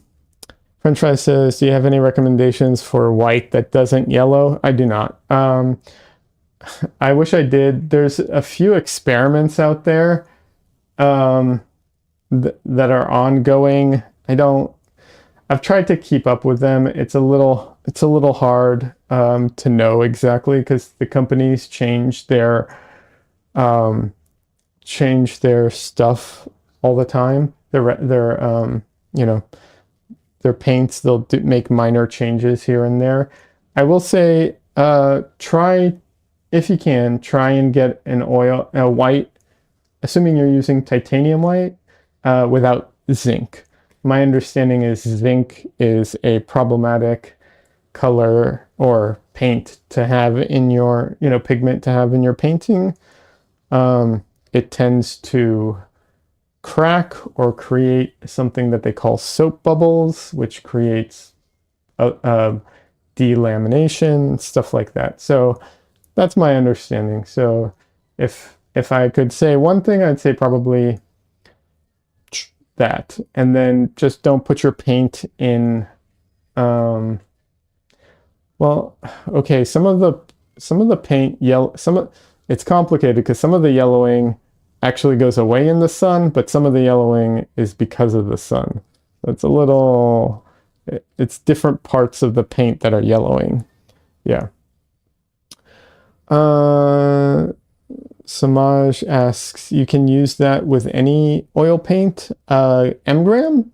[SPEAKER 1] fry says, do you have any recommendations for white that doesn't yellow? I do not. I wish I did. There's a few experiments out there that are ongoing. I've tried to keep up with them. It's a little hard to know exactly because the companies change their stuff all the time. Their paints, they'll make minor changes here and there. I will say, try, if you can, try and get a white, assuming you're using titanium white, without zinc. My understanding is zinc is a problematic color or paint to have in your, pigment to have in your painting. It tends to crack or create something that they call soap bubbles, which creates delamination, stuff like that. So that's my understanding. So if I could say one thing, I'd say probably that, and then just don't put your paint in. Well, okay, some of the paint it's complicated because some of the yellowing actually goes away in the sun, but some of the yellowing is because of the sun. It's it's different parts of the paint that are yellowing. Yeah. Samaj asks, you can use that with any oil paint? Mgram?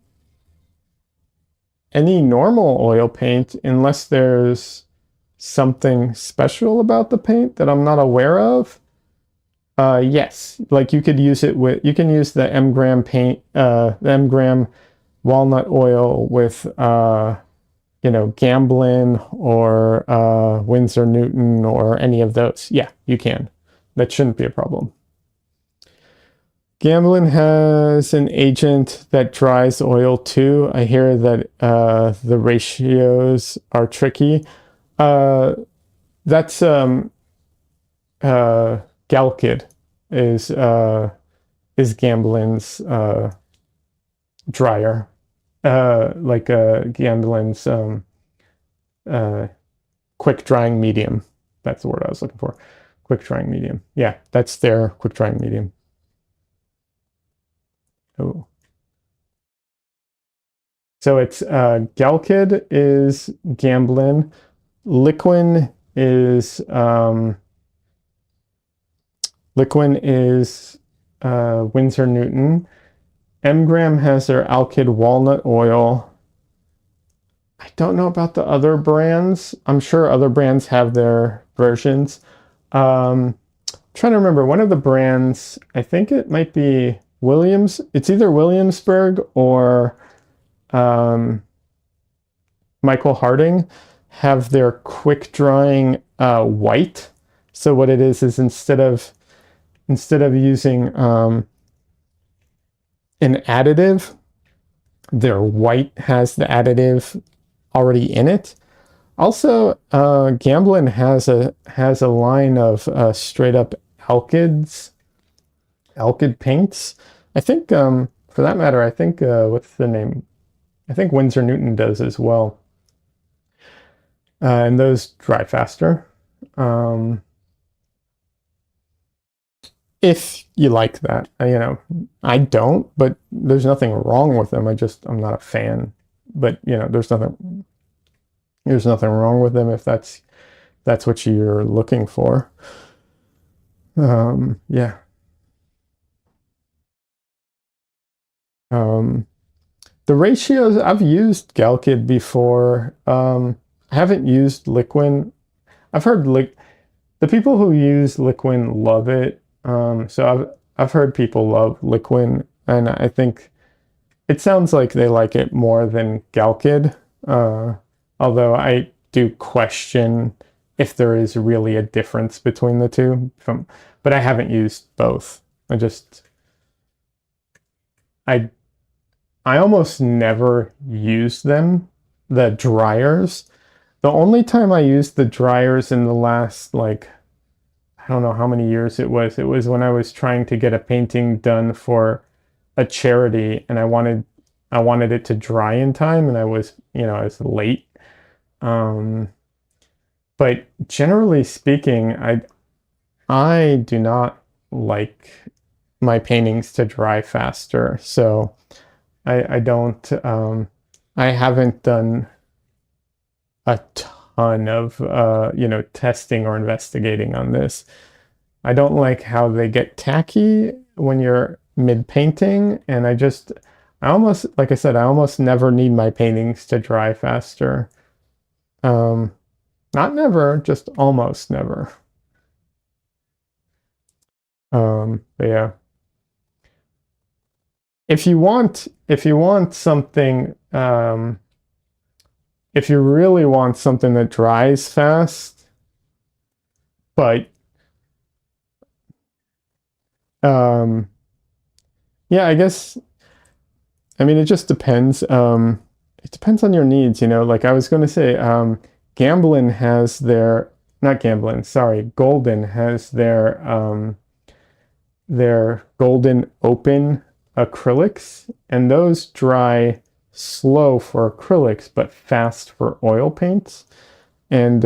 [SPEAKER 1] Any normal oil paint, unless there's something special about the paint that I'm not aware of. Yes, like you can use the mgram paint, the mgram walnut oil with, Gamblin or Winsor Newton or any of those. Yeah, you can. That shouldn't be a problem. Gamblin has an agent that dries oil too. I hear that the ratios are tricky. That's Galkid is Gamblin's dryer, like Gamblin's quick drying medium. That's the word I was looking for. Quick drying medium. Yeah, that's their quick drying medium. Oh. So it's Galkid is Gamblin, Liquin is Winsor Newton. Mgram has their Alkyd walnut oil. I don't know about the other brands. I'm sure other brands have their versions. Trying to remember one of the brands. I think it might be Williams. It's either Williamsburg or Michael Harding have their quick drying white. So what it is instead of using an additive, their white has the additive already in it. Also, Gamblin has a line of straight up Alkyd paints. I think for that matter, I think what's the name? I think Winsor Newton does as well. And those dry faster. If you like that, I don't, but there's nothing wrong with them. I'm not a fan, but there's nothing wrong with them if that's what you're looking for. Yeah. The ratios, I've used Galkyd before. I haven't used Liquin. I've heard the people who use Liquin love it. So I've heard people love Liquin, and I think it sounds like they like it more than Galkyd. Although I do question if there is really a difference between the two. But I haven't used both. I almost never use them, the dryers. The only time I used the dryers in the last, I don't know how many years it was when I was trying to get a painting done for a charity, and I wanted it to dry in time, and I was late. But generally speaking, I do not like my paintings to dry faster, so I don't I haven't done a ton of testing or investigating on this. I don't like how they get tacky when you're mid painting, and I almost, like I said, I almost never need my paintings to dry faster. Not never, just almost never. But yeah. If you want something, if you really want something that dries fast, but yeah, I guess, I mean, it just depends. It depends on your needs, like I was going to say, Gamblin has their, not Gamblin, sorry, Golden has their Golden Open acrylics, and those dry slow for acrylics but fast for oil paints. And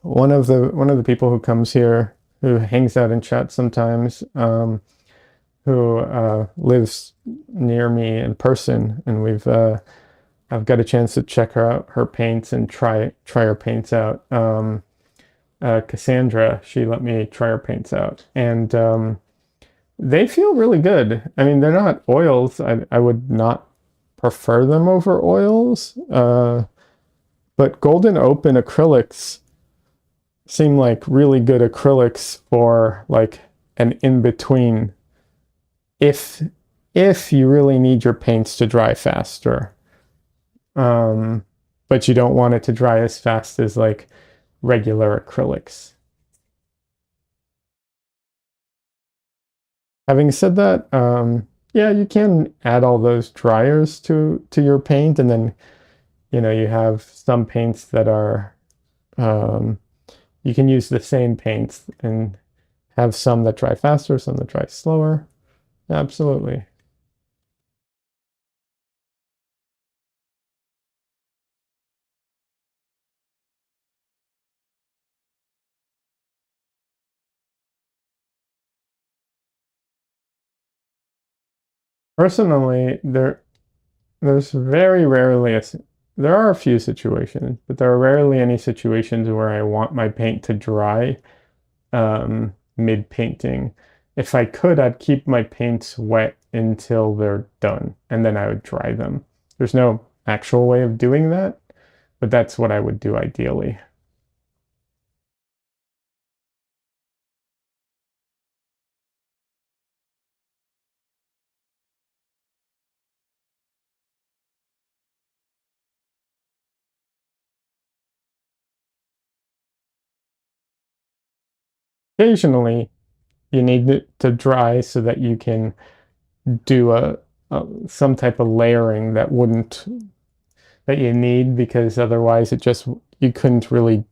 [SPEAKER 1] one of the people who comes here, who hangs out in chat sometimes, who lives near me in person, and I've got a chance to check her paints and try her paints out. Cassandra, she let me try her paints out, and they feel really good. I mean, they're not oils. I would not prefer them over oils. But Golden Open acrylics seem like really good acrylics for like an in-between. If you really need your paints to dry faster, but you don't want it to dry as fast as like regular acrylics. Having said that, yeah, you can add all those dryers to your paint, and then you have some paints that are you can use the same paints and have some that dry faster, some that dry slower. Absolutely. Personally, there's very rarely there are a few situations, but there are rarely any situations where I want my paint to dry mid-painting. If I could, I'd keep my paints wet until they're done, and then I would dry them. There's no actual way of doing that, but that's what I would do ideally. Occasionally, you need it to dry so that you can do some type of layering that you need, because otherwise it just you couldn't really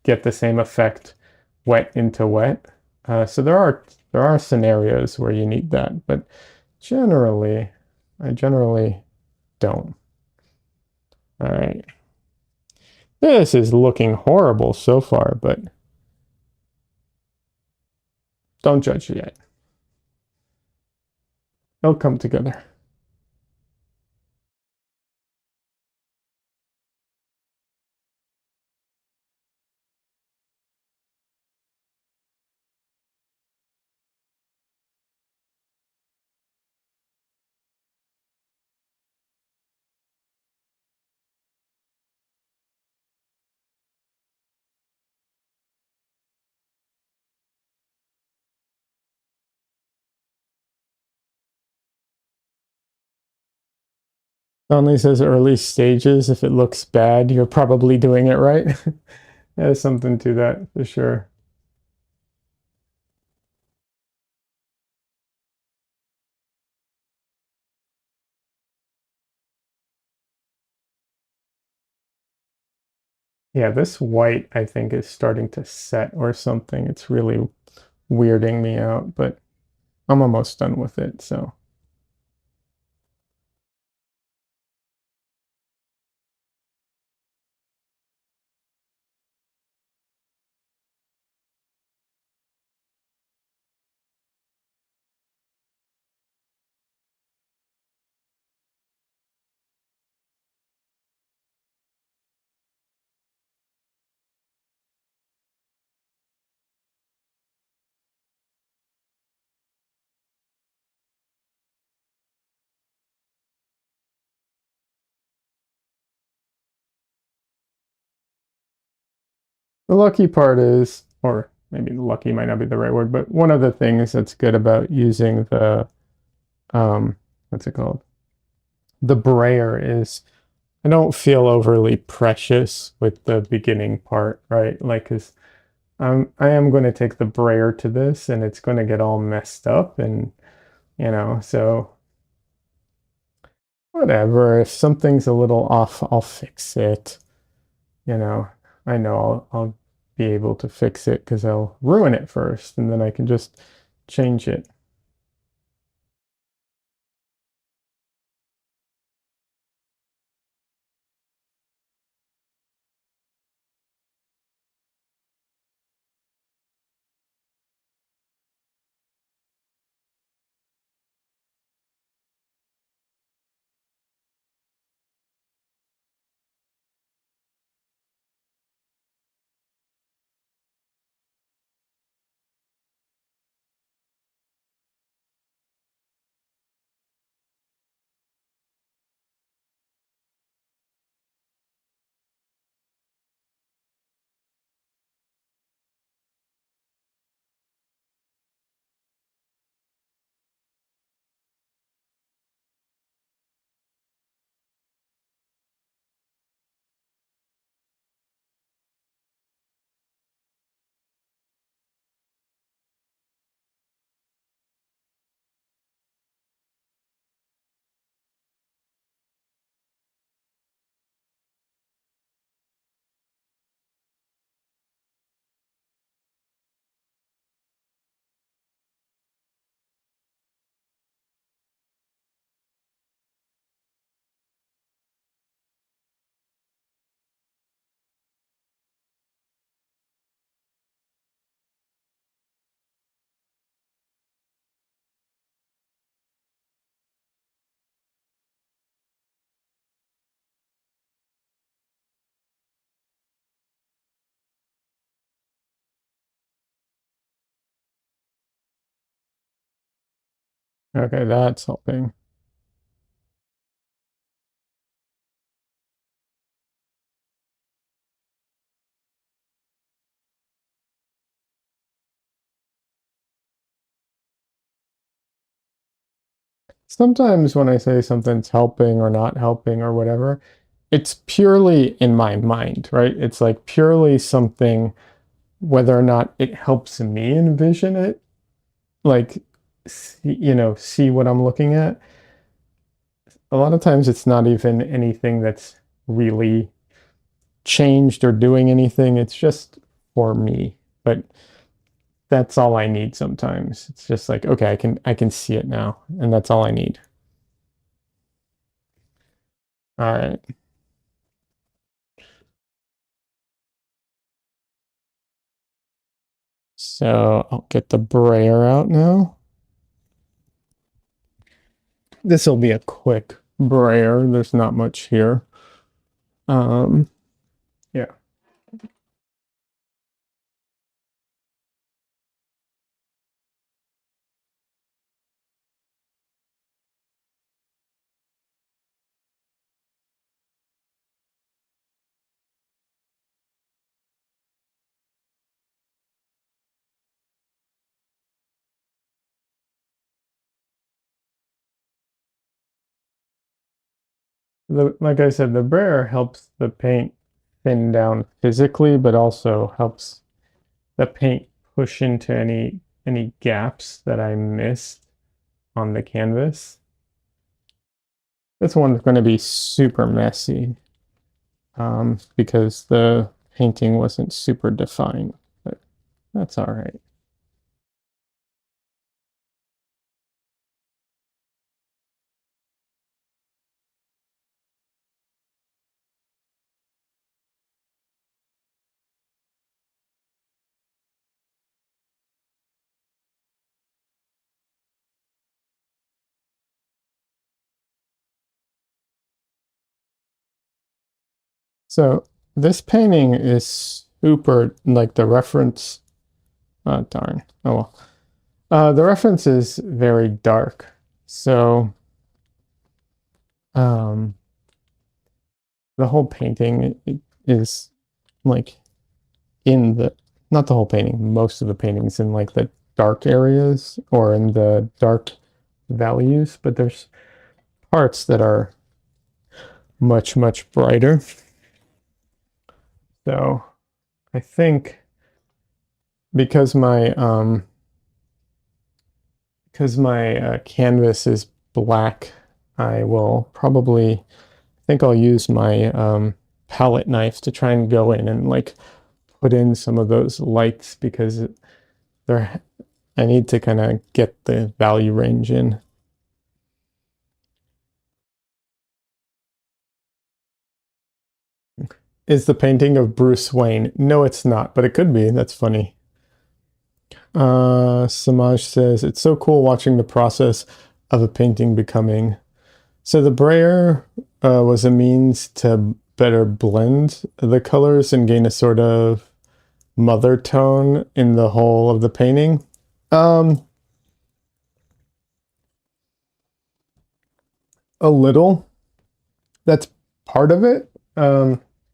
[SPEAKER 1] get the same effect wet into wet. So there are scenarios where you need that, but generally, I generally don't. All right. This is looking horrible so far, but don't judge yet. It'll come together. Only says early stages. If it looks bad, you're probably doing it right. There's something to that for sure. Yeah, this white I think is starting to set or something. It's really weirding me out, but I'm almost done with it, so. The lucky part is, or maybe lucky might not be the right word, but one of the things that's good about using what's it called? The brayer is I don't feel overly precious with the beginning part, right? Like, cause I am going to take the brayer to this and it's going to get all messed up and, so whatever. If something's a little off, I'll fix it. You know, I know I'll be able to fix it because I'll ruin it first and then I can just change it. Okay, that's helping. Sometimes when I say something's helping or not helping or whatever, it's purely in my mind, right? It's like purely something, whether or not it helps me envision it, like, see what I'm looking at. A lot of times it's not even anything that's really changed or doing anything. It's just for me. But that's all I need sometimes. It's just like, okay, I can see it now, and that's all I need. All right. So I'll get the brayer out now. This will be a quick brayer. There's not much here. Um, yeah. Like I said, the brayer helps the paint thin down physically, but also helps the paint push into any gaps that I missed on the canvas. This one's going to be super messy because the painting wasn't super defined, but that's all right. So this painting is super, like the reference, oh darn, oh well. The reference is very dark. So um, the whole painting is like in the, not the whole painting, most of the paintings in like the dark areas or in the dark values, but there's parts that are much, much brighter. So I think because my canvas is black, I will probably, I think I'll use my palette knife to try and go in and like put in some of those lights because they're, I need to kind of get the value range in. Is the painting of Bruce Wayne? No, it's not, but it could be. That's funny. Samaj says, it's so cool watching the process of a painting becoming. So the brayer was a means to better blend the colors and gain a sort of mother tone in the whole of the painting. Um, a little. That's part of it.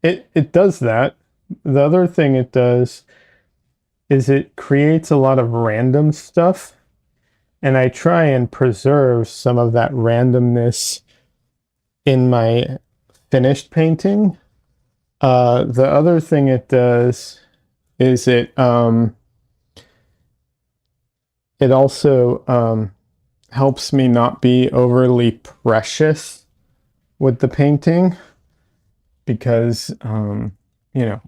[SPEAKER 1] It does that. The other thing it does is it creates a lot of random stuff, and I try and preserve some of that randomness in my finished painting. The other thing it does is it also helps me not be overly precious with the painting because you know,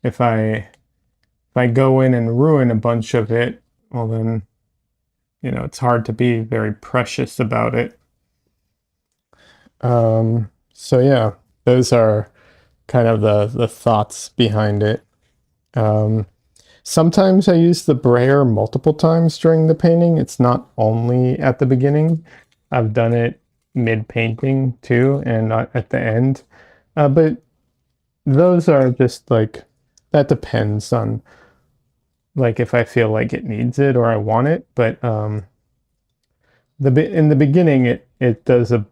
[SPEAKER 1] if I go in and ruin a bunch of it, well then, it's hard to be very precious about it. So yeah, those are kind of the thoughts behind it. Um, Sometimes I use the brayer multiple times during the painting. It's not only at the beginning. I've done it mid-painting too, and not at the end. But those are just like, that depends on like if I feel like it needs it or I want it. But in the beginning it does a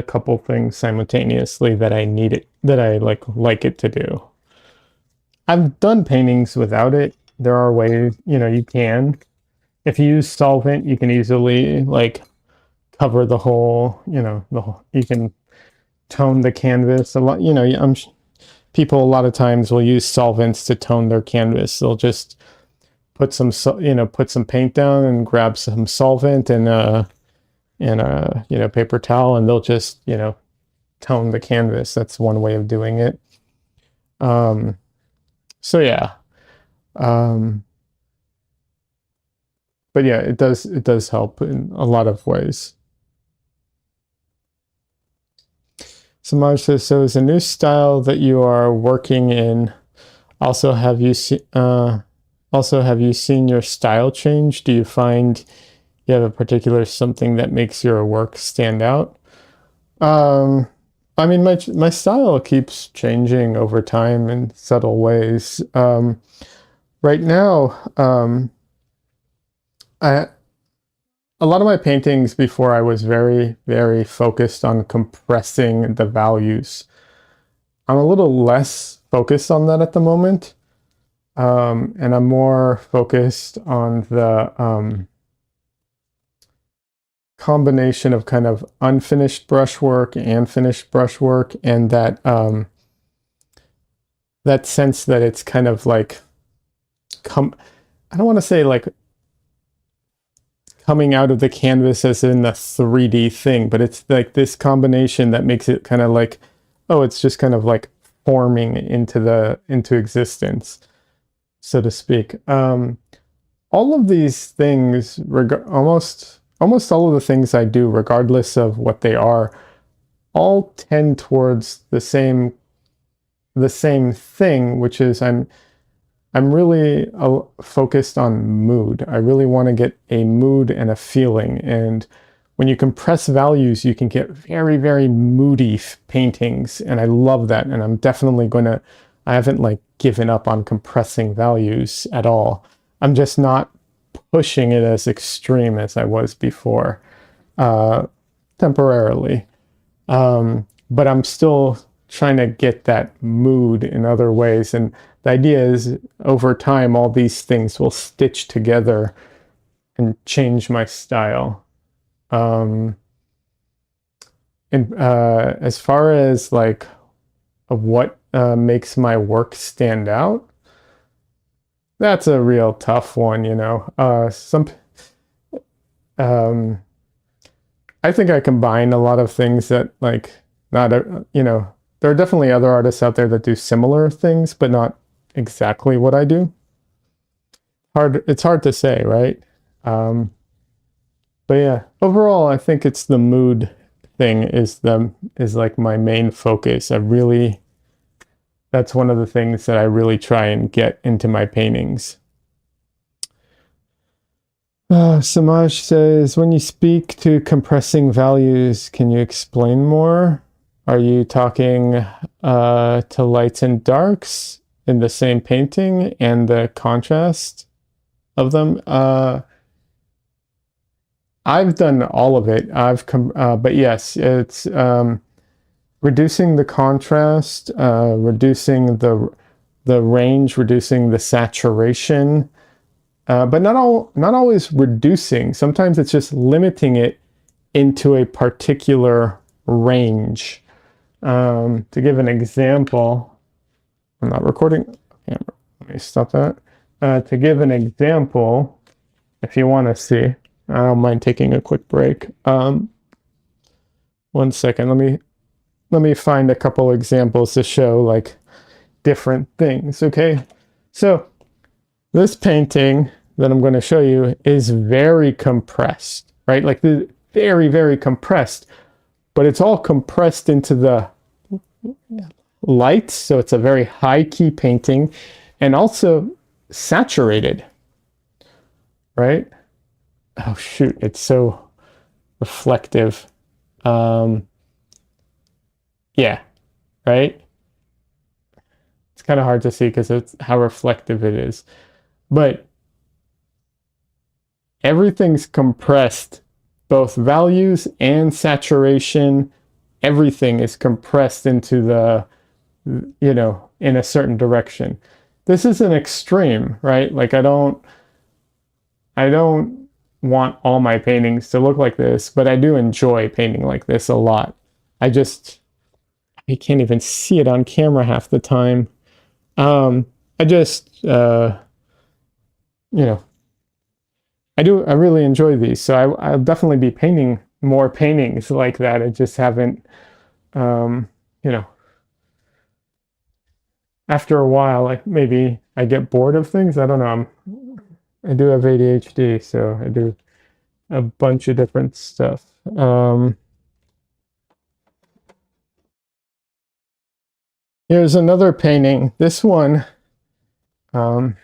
[SPEAKER 1] couple things simultaneously that I need it that I like it to do. I've done paintings without it. There are ways, you can. If you use solvent, you can easily like cover the whole, the whole, you can tone the canvas a lot. People a lot of times will use solvents to tone their canvas. They'll just put some, put some paint down and grab some solvent and paper towel, and they'll just, tone the canvas. That's one way of doing it. So yeah. But yeah, it does help in a lot of ways. Samaj says, so is a new style that you are working in. Also, have you seen your style change? Do you find you have a particular something that makes your work stand out? I mean, my style keeps changing over time in subtle ways. Right now, a lot of my paintings before I was very, very focused on compressing the values. I'm a little less focused on that at the moment. And I'm more focused on the combination of kind of unfinished brushwork and finished brushwork, and that that sense that it's kind of like I don't want to say like coming out of the canvas as in the 3D thing, but it's like this combination that makes it kind of like, oh, it's just kind of like forming into existence, so to speak. All of these things, almost all of the things I do, regardless of what they are, all tend towards the same thing, which is I'm really focused on mood. I really want to get a mood and a feeling. And when you compress values, you can get very, very moody paintings. And I love that. And I'm definitely I haven't like given up on compressing values at all. I'm just not pushing it as extreme as I was before, temporarily. But I'm still trying to get that mood in other ways. And the idea is over time, all these things will stitch together and change my style. And as far as like what makes my work stand out, that's a real tough one, I think I combine a lot of things that like there are definitely other artists out there that do similar things, but not exactly what I do. It's hard to say, right? But yeah, overall, I think it's the mood thing is like my main focus. That's one of the things that I really try and get into my paintings. Samaj says, when you speak to compressing values, can you explain more? Are you talking to lights and darks in the same painting and the contrast of them? I've done all of it. But yes, it's reducing the contrast, reducing the range, reducing the saturation, but not always reducing. Sometimes it's just limiting it into a particular range. To give an example, I'm not recording. Let me stop that. To give an example, if you want to see, I don't mind taking a quick break. 1 second. Let me find a couple examples to show like different things. Okay, so this painting that I'm going to show you is very compressed, right? Like very, very compressed, but it's all compressed into the light. So it's a very high key painting and also saturated, right? Oh shoot, it's so reflective. Yeah, right? It's kind of hard to see because it's how reflective it is. But everything's compressed both values and saturation. Everything is compressed into the, in a certain direction. This is an extreme, right? Like I don't want all my paintings to look like this, but I do enjoy painting like this a lot. I can't even see it on camera half the time. I just, you know, I really enjoy these. So I'll definitely be painting more paintings like that. I just haven't, um, you know, after a while, like maybe I get bored of things. I don't know. I do have ADHD, so I do a bunch of different stuff. Here's another painting. This one, um,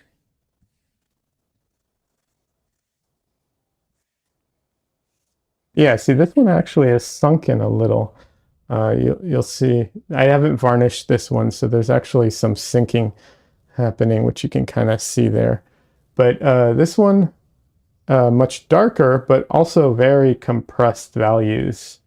[SPEAKER 1] yeah, see, this one actually has sunken a little. You'll see, I haven't varnished this one, so there's actually some sinking happening, which you can kind of see there. But this one, much darker, but also very compressed values.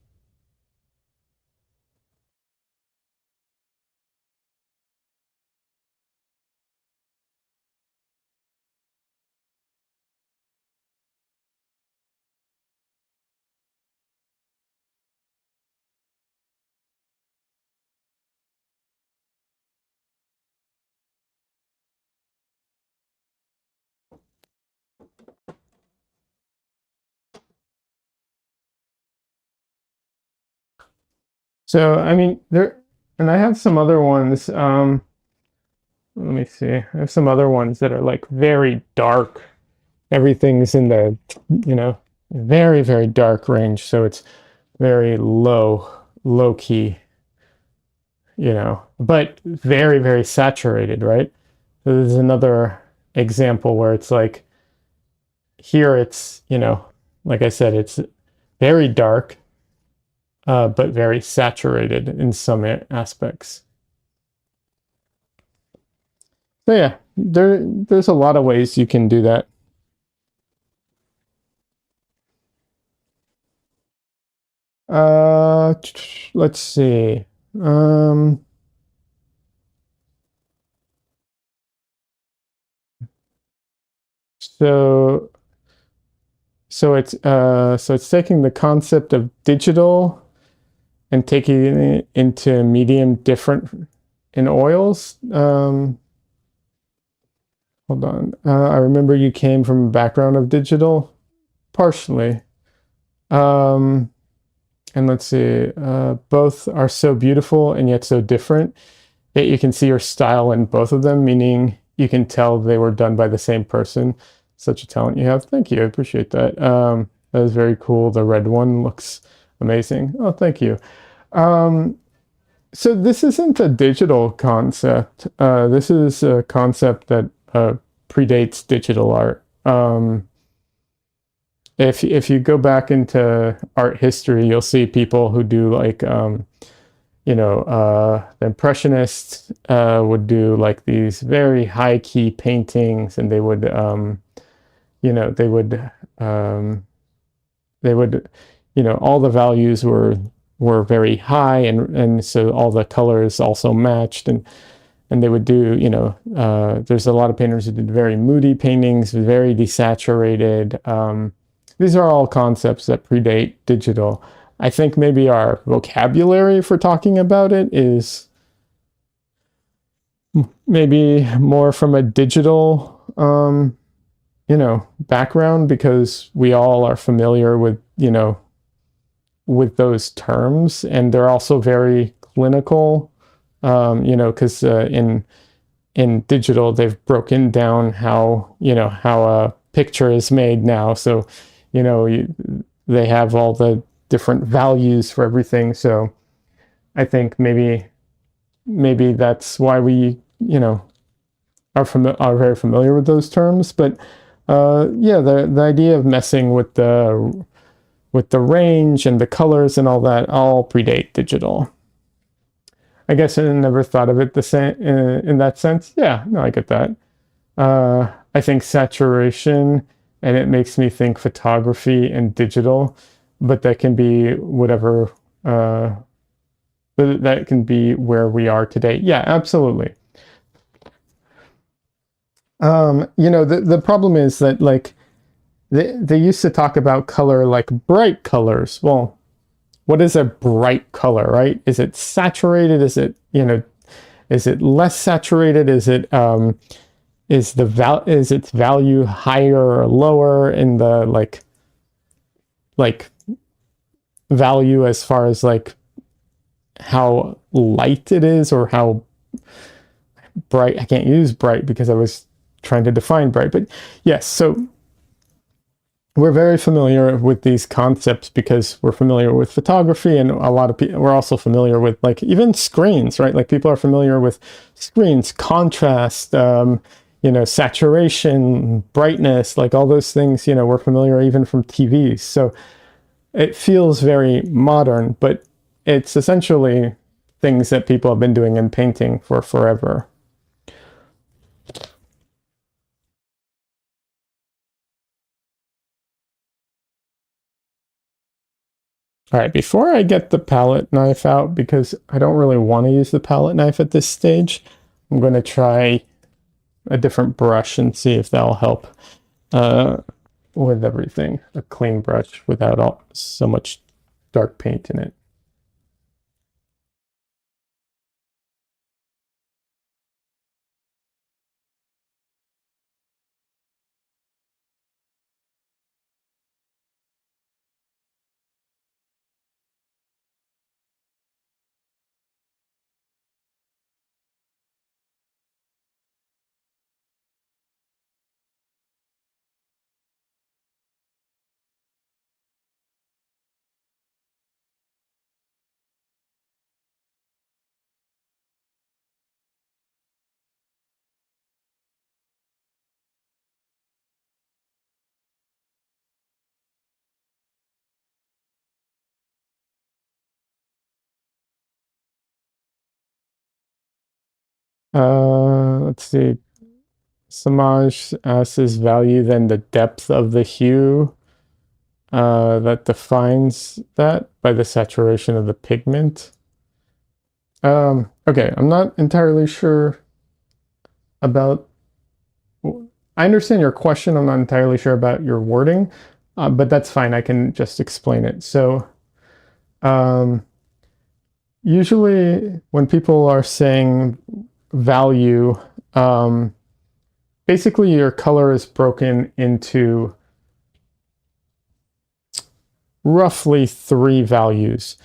[SPEAKER 1] So, I mean, and I have some other ones. Let me see. I have some other ones that are like very dark. Everything's in the, you know, very, very dark range. So it's very low key, but very, very saturated, right? So there's another example where it's like here it's, like I said, it's very dark, but very saturated in some aspects. So yeah, there's a lot of ways you can do that. Uh, let's see. Um, so it's taking the concept of digital and taking it into medium different in oils. Hold on. I remember you came from a background of digital, partially. Um, and let's see. Both are so beautiful and yet so different. Yet you can see your style in both of them, meaning you can tell they were done by the same person. Such a talent you have. Thank you. I appreciate that. That is very cool. The red one looks amazing. Oh, thank you. Um, so this isn't a digital concept. This is a concept that predates digital art. If you go back into art history, you'll see people who do like the Impressionists would do like these very high key paintings, and they would they would all the values were very high, and so all the colors also matched, and they would do there's a lot of painters who did very moody paintings, very desaturated. These are all concepts that predate digital. I think maybe our vocabulary for talking about it is maybe more from a digital background, because we all are familiar with those terms, and they're also very clinical, because in digital they've broken down how a picture is made now. So they have all the different values for everything. So I think maybe that's why we are very familiar with those terms. But yeah, the idea of messing with the range and the colors and all that all predate digital. I guess I never thought of it the same in that sense. Yeah, no, I get that. I think saturation, and it makes me think photography and digital. but that can be whatever, that can be where we are today. Yeah, absolutely. The problem is that like they used to talk about color like bright colors. Well, what is a bright color, right? Is it saturated? Is it, is it less saturated? Is it is its value higher or lower in the like value as far as like how light it is or how bright? I can't use bright because I was trying to define bright, but yes, so we're very familiar with these concepts because we're familiar with photography, and a lot of people, we're also familiar with like even screens, right? Like people are familiar with screens, contrast, saturation, brightness, like all those things, we're familiar even from TVs. So it feels very modern, but it's essentially things that people have been doing in painting for forever. All right, before I get the palette knife out, because I don't really want to use the palette knife at this stage, I'm going to try a different brush and see if that'll help with everything. A clean brush without so much dark paint in it. Let's see. Samaj asks value, then the depth of the hue that defines that by the saturation of the pigment. Okay, I'm not entirely sure about. I understand your question. I'm not entirely sure about your wording, but that's fine. I can just explain it. So, usually when people are saying value, basically your color is broken into roughly three values: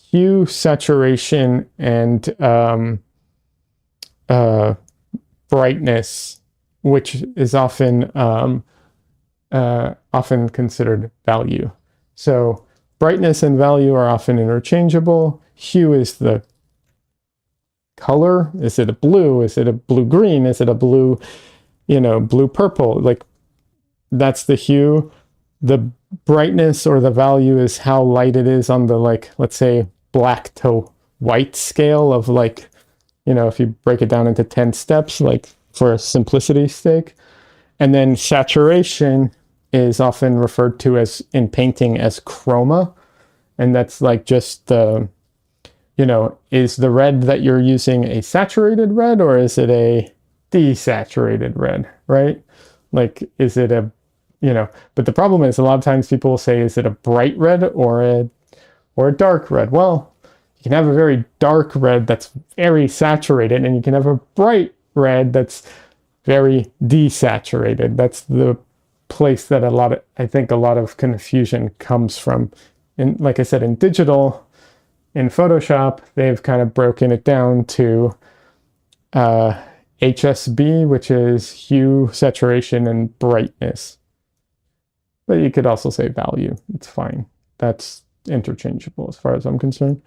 [SPEAKER 1] hue, saturation, and brightness, which is often often considered value. So brightness and value are often interchangeable. Hue is the color. Is it a blue? Is it a blue green? Is it a blue, blue purple? Like that's the hue. The brightness or the value is how light it is on the, like, let's say black to white scale of like, if you break it down into 10 steps, like for simplicity's sake. And then saturation is often referred to as in painting as chroma. And that's like just the, is the red that you're using a saturated red or is it a desaturated red, right? Like, is it a, but the problem is a lot of times people will say, is it a bright red or a dark red? Well, you can have a very dark red that's very saturated, and you can have a bright red that's very desaturated. That's the place that I think a lot of confusion comes from. And like I said, in digital, in Photoshop, they've kind of broken it down to HSB, which is hue, saturation, and brightness. But you could also say value. It's fine. That's interchangeable as far as I'm concerned.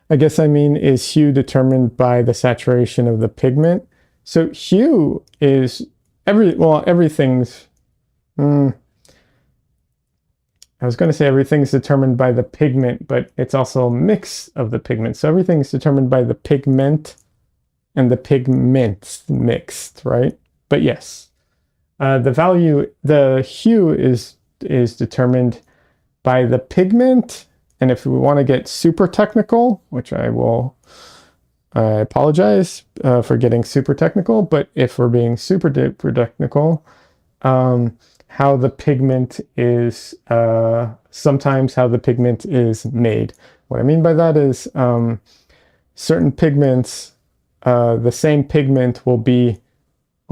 [SPEAKER 1] I guess I mean, is hue determined by the saturation of the pigment? So hue is everything's. I was going to say everything's determined by the pigment, but it's also a mix of the pigment. So everything's determined by the pigment and the pigments mixed, right? But yes, The hue is determined by the pigment, and if we want to get super technical, which I apologize for getting super technical, but if we're being super duper technical, how the pigment is sometimes how the pigment is made. What I mean by that is certain pigments, the same pigment will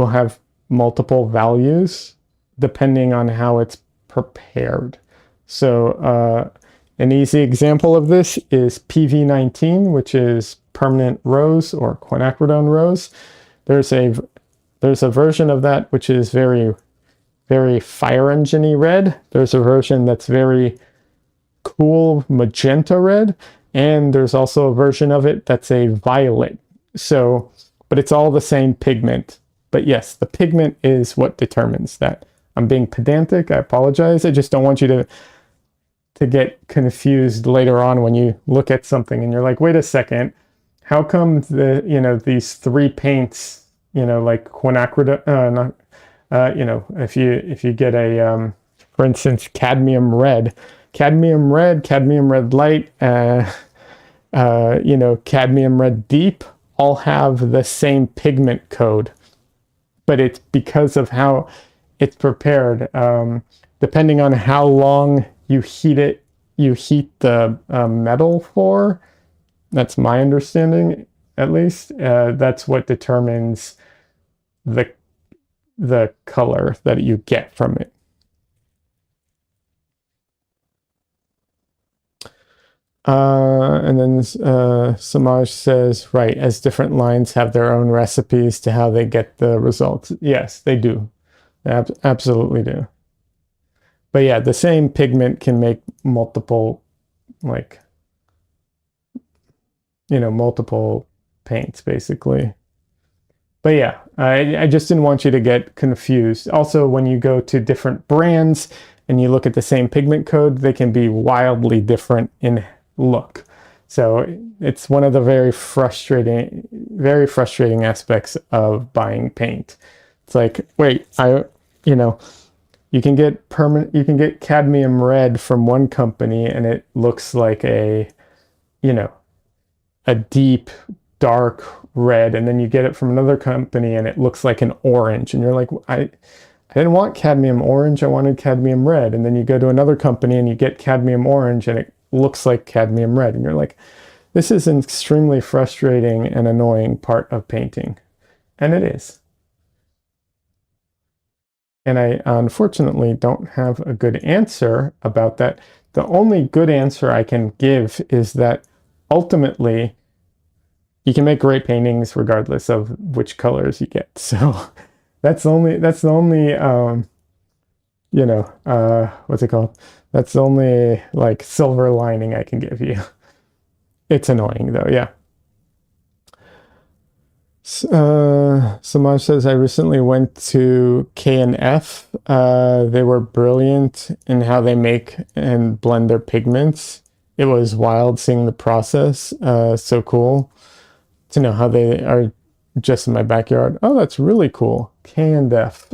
[SPEAKER 1] have multiple values depending on how it's prepared. So an easy example of this is PV19, which is permanent rose or quinacridone rose. There's a version of that which is very fire engine-y red. There's a version that's very cool magenta red, and there's also a version of it that's a violet. So, but it's all the same pigment. But yes, the pigment is what determines that. I'm being pedantic. I apologize. I just don't want you to get confused later on when you look at something and you're like, wait a second, how come these three paints, like quinacridone, if you get a for instance, cadmium red light, cadmium red deep, all have the same pigment code, but it's because of how it's prepared. Depending on how long you heat the metal for. That's my understanding, at least. That's what determines the color that you get from it. And then Samaj says, right, as different lines have their own recipes to how they get the results. Yes, they do. They absolutely do. But yeah, the same pigment can make multiple, like, multiple paints, basically. But yeah, I just didn't want you to get confused. Also, when you go to different brands and you look at the same pigment code, they can be wildly different in look. So it's one of the very frustrating aspects of buying paint. It's like, wait, you can get cadmium red from one company and it looks like you know, a deep dark red, and then you get it from another company and it looks like an orange, and you're like, I didn't want cadmium orange, I wanted cadmium red. And then you go to another company and you get cadmium orange and it looks like cadmium red, and you're like, this is an extremely frustrating and annoying part of painting. And it is. And I unfortunately don't have a good answer about that. The only good answer I can give is that ultimately you can make great paintings regardless of which colors you get. So that's the only what's it called? That's the only like silver lining I can give you. It's annoying though, yeah. Samaj says, I recently went to K&F. They were brilliant in how they make and blend their pigments. It was wild seeing the process. So cool to know how they are just in my backyard. Oh, that's really cool. K&F.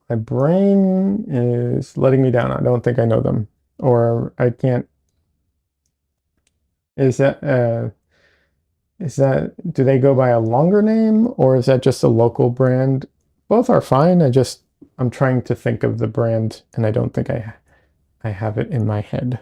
[SPEAKER 1] My brain is letting me down. I don't think I know them, or I can't. Is that do they go by a longer name, or is that just a local brand? Both are fine. I'm trying to think of the brand and I don't think I have it in my head.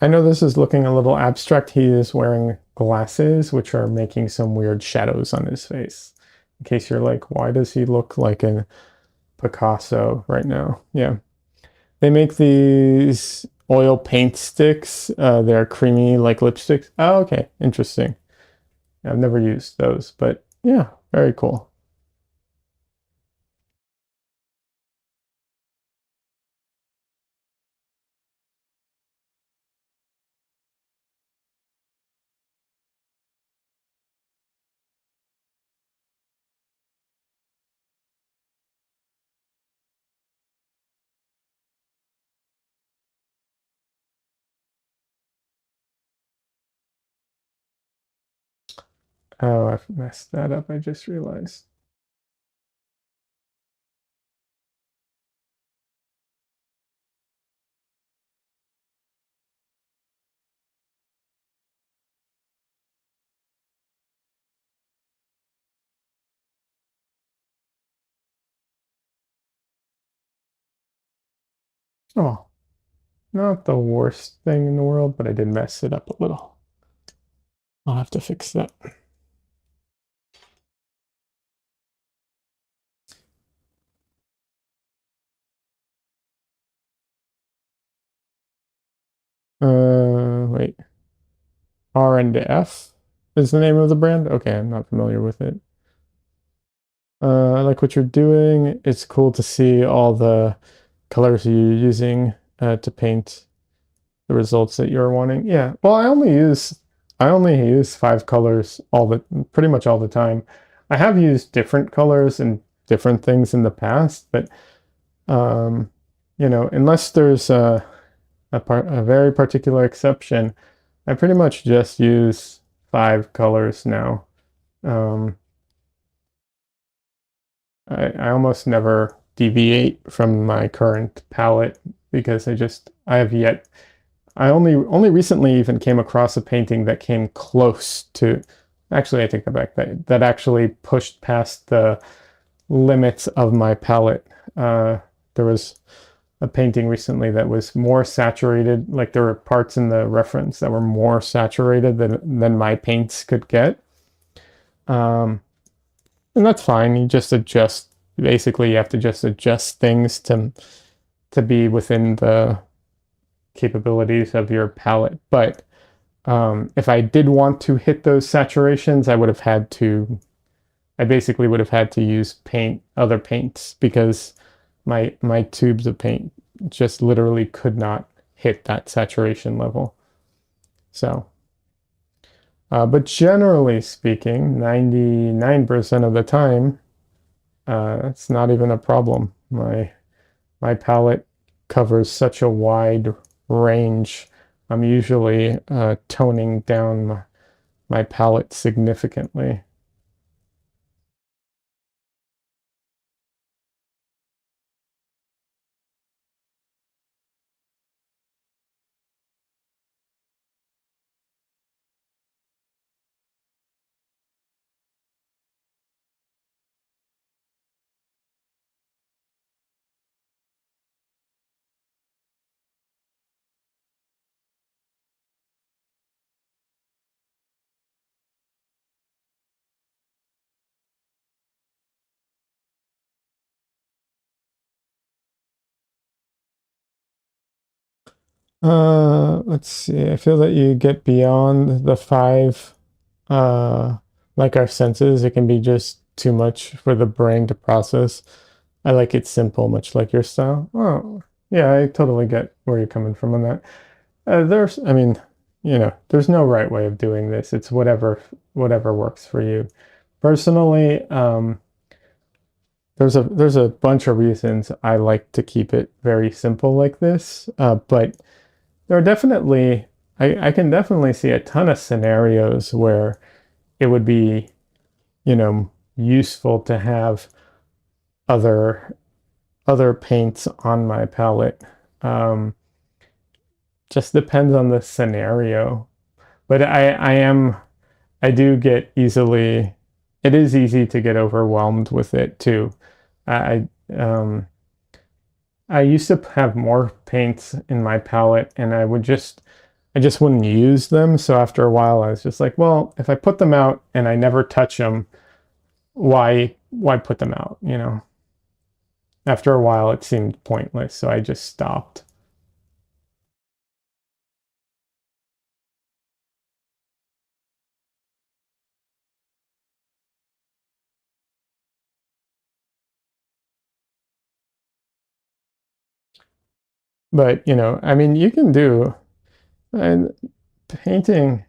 [SPEAKER 1] I know this is looking a little abstract. He is wearing glasses, which are making some weird shadows on his face. In case you're like, why does he look like a Picasso right now? Yeah. They make these oil paint sticks. They're creamy like lipsticks. Oh, okay. Interesting. I've never used those, but yeah, very cool. Oh, I've messed that up. I just realized. Oh, not the worst thing in the world, but I did mess it up a little. I'll have to fix that. Wait. R and F is the name of the brand? Okay, I'm not familiar with it. I like what you're doing. It's cool to see all the colors you're using to paint the results that you're wanting. Yeah. Well, I only use 5 colors pretty much all the time. I have used different colors and different things in the past, but um, unless there's a very particular exception, I pretty much just use 5 colors now. Um, I almost never deviate from my current palette because I have yet I only recently even came across a painting that came close to, actually I take that back, that actually pushed past the limits of my palette. There was a painting recently that was more saturated, like there were parts in the reference that were more saturated than my paints could get. Um, and that's fine. You just adjust. Basically, you have to just adjust things to be within the capabilities of your palette. But if I did want to hit those saturations, I basically would have had to use other paints because my tubes of paint just literally could not hit that saturation level. So, but generally speaking, 99% of the time, it's not even a problem. My palette covers such a wide range. I'm usually toning down my palette significantly. Let's see. I feel that you get beyond the 5, uh, like our senses. It can be just too much for the brain to process. I like it simple, much like your style. Oh, yeah, I totally get where you're coming from on that. I mean, there's no right way of doing this. It's whatever works for you. Personally, there's a bunch of reasons I like to keep it very simple like this, but there are definitely I can definitely see a ton of scenarios where it would be, useful to have other other paints on my palette. Um, just depends on the scenario. But I do get easily, it is easy to get overwhelmed with it too. I I used to have more paints in my palette and I just wouldn't use them. So after a while I was just like, well, if I put them out and I never touch them, why put them out, After a while it seemed pointless, so I just stopped. But, I mean, you can do, and painting,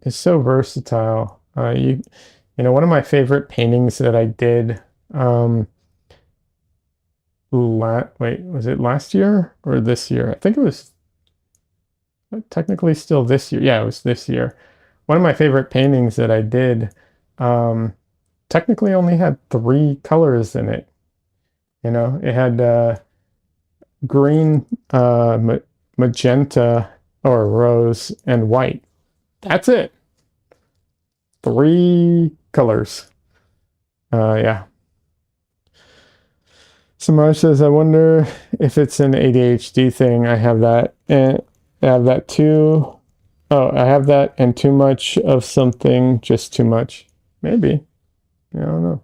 [SPEAKER 1] is so versatile. One of my favorite paintings that I did, wait, was it last year or this year? I think it was technically still this year. Yeah, it was this year. One of my favorite paintings that I did, um, technically only had three colors in it. It had green, magenta, or rose, and white. That's it. Three colors. Yeah. Samaj says, I wonder if it's an ADHD thing. I have that, and I have that too. Oh, I have that and too much of something, just too much. Maybe. I don't know.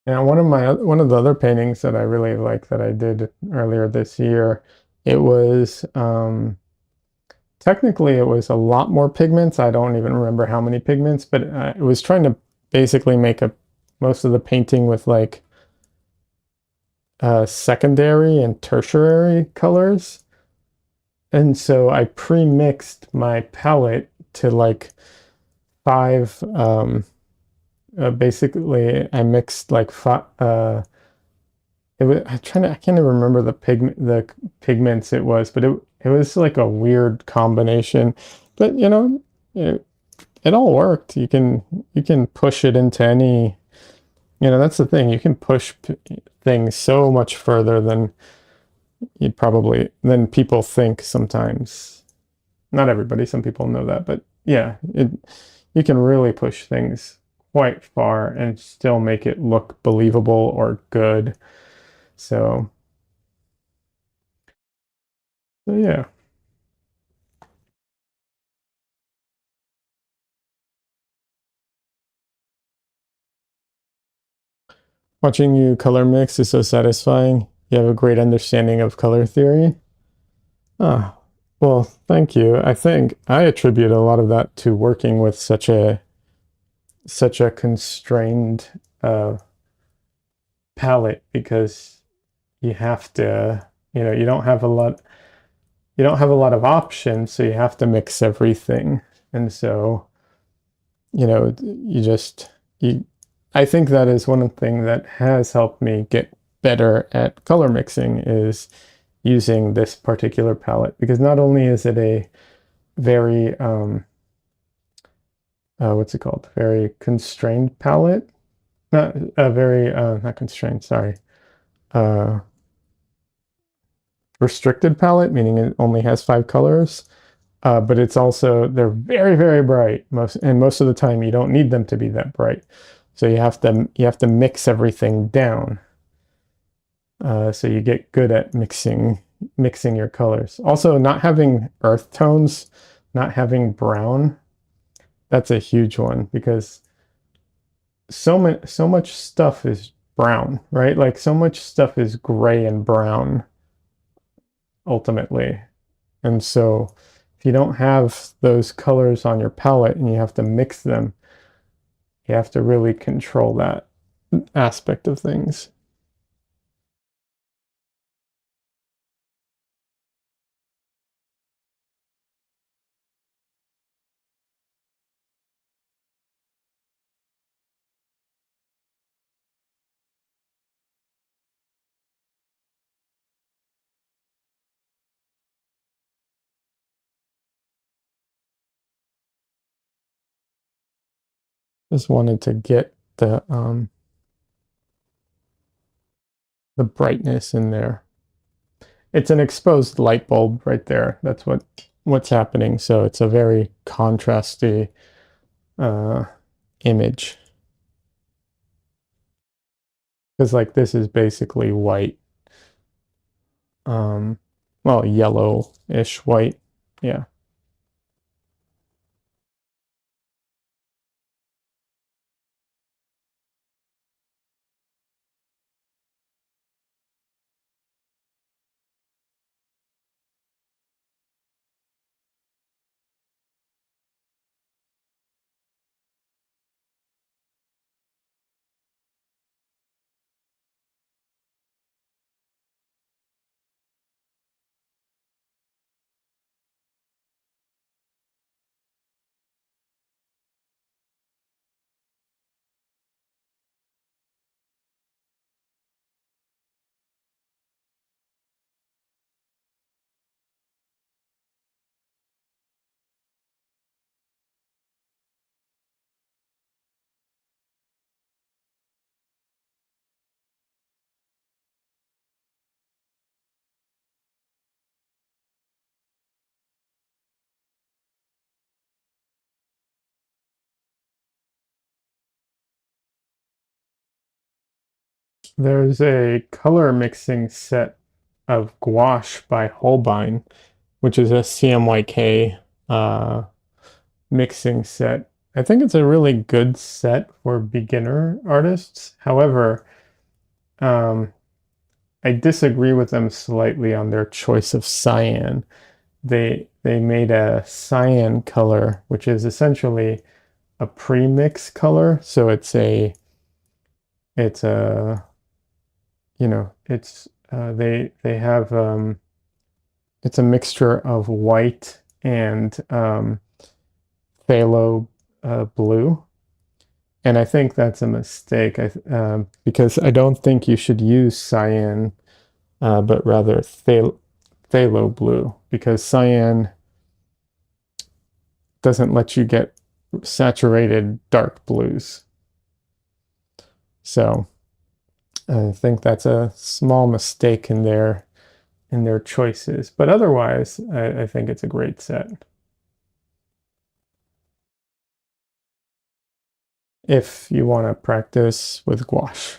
[SPEAKER 1] Yeah, one of the other paintings that I really like that I did earlier this year, it was technically it was a lot more pigments. I don't even remember how many pigments, but it was trying to basically make a most of the painting with like secondary and tertiary colors. And so I pre-mixed my palette to like five basically I mixed like five I can't even remember the pigments it was, but it was like a weird combination. But it, it all worked. You can push it into any, that's the thing. You can push things so much further than people think sometimes. Not everybody, some people know that, but yeah, you can really push things quite far and still make it look believable or good. So, so yeah. Watching you color mix is so satisfying. You have a great understanding of color theory. Ah, well, thank you. I think I attribute a lot of that to working with such a constrained palette because you have to, you don't have a lot of options, so you have to mix everything. And so, you just you I think that is one thing that has helped me get better at color mixing is using this particular palette because not only is it a very what's it called? Very constrained palette. Not a very not constrained, sorry. Uh restricted palette, meaning it only has five colors. But it's also they're very, very bright. Most of the time you don't need them to be that bright. So you have to mix everything down. So you get good at mixing your colors. Also, not having earth tones, not having brown, that's a huge one because so much stuff is brown, right? Like so much stuff is gray and brown ultimately. And so if you don't have those colors on your palette and you have to mix them, you have to really control that aspect of things. Just wanted to get the brightness in there. It's an exposed light bulb right there. That's what's happening. So it's a very contrasty uh, image because like this is basically white, um, well, yellowish white. Yeah. There's a color mixing set of gouache by Holbein, which is a CMYK mixing set. I think it's a really good set for beginner artists. However, um, I disagree with them slightly on their choice of cyan. They made a cyan color, which is essentially a pre-mix color. So it's a they have it's a mixture of white and phthalo blue. And I think that's a mistake because I don't think you should use cyan, but rather phthalo blue, because cyan doesn't let you get saturated dark blues. So I think that's a small mistake in their choices. But otherwise, I think it's a great set. If you want to practice with gouache.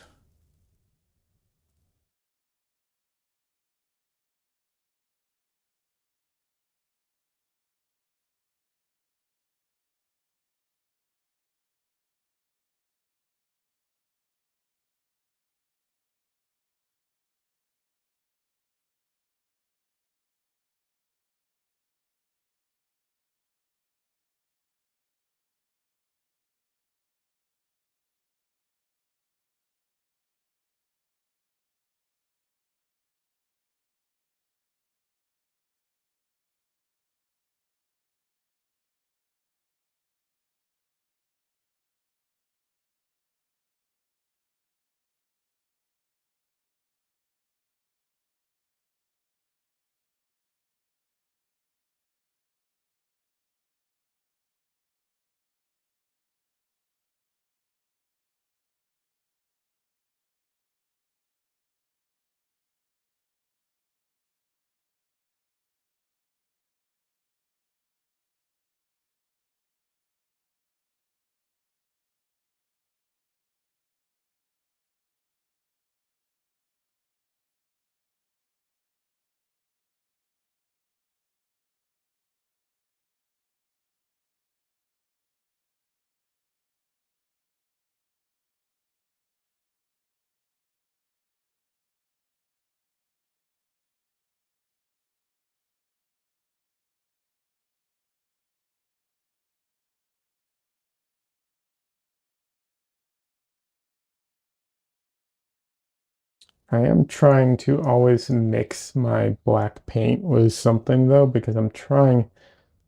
[SPEAKER 1] I am trying to always mix my black paint with something though, because I'm trying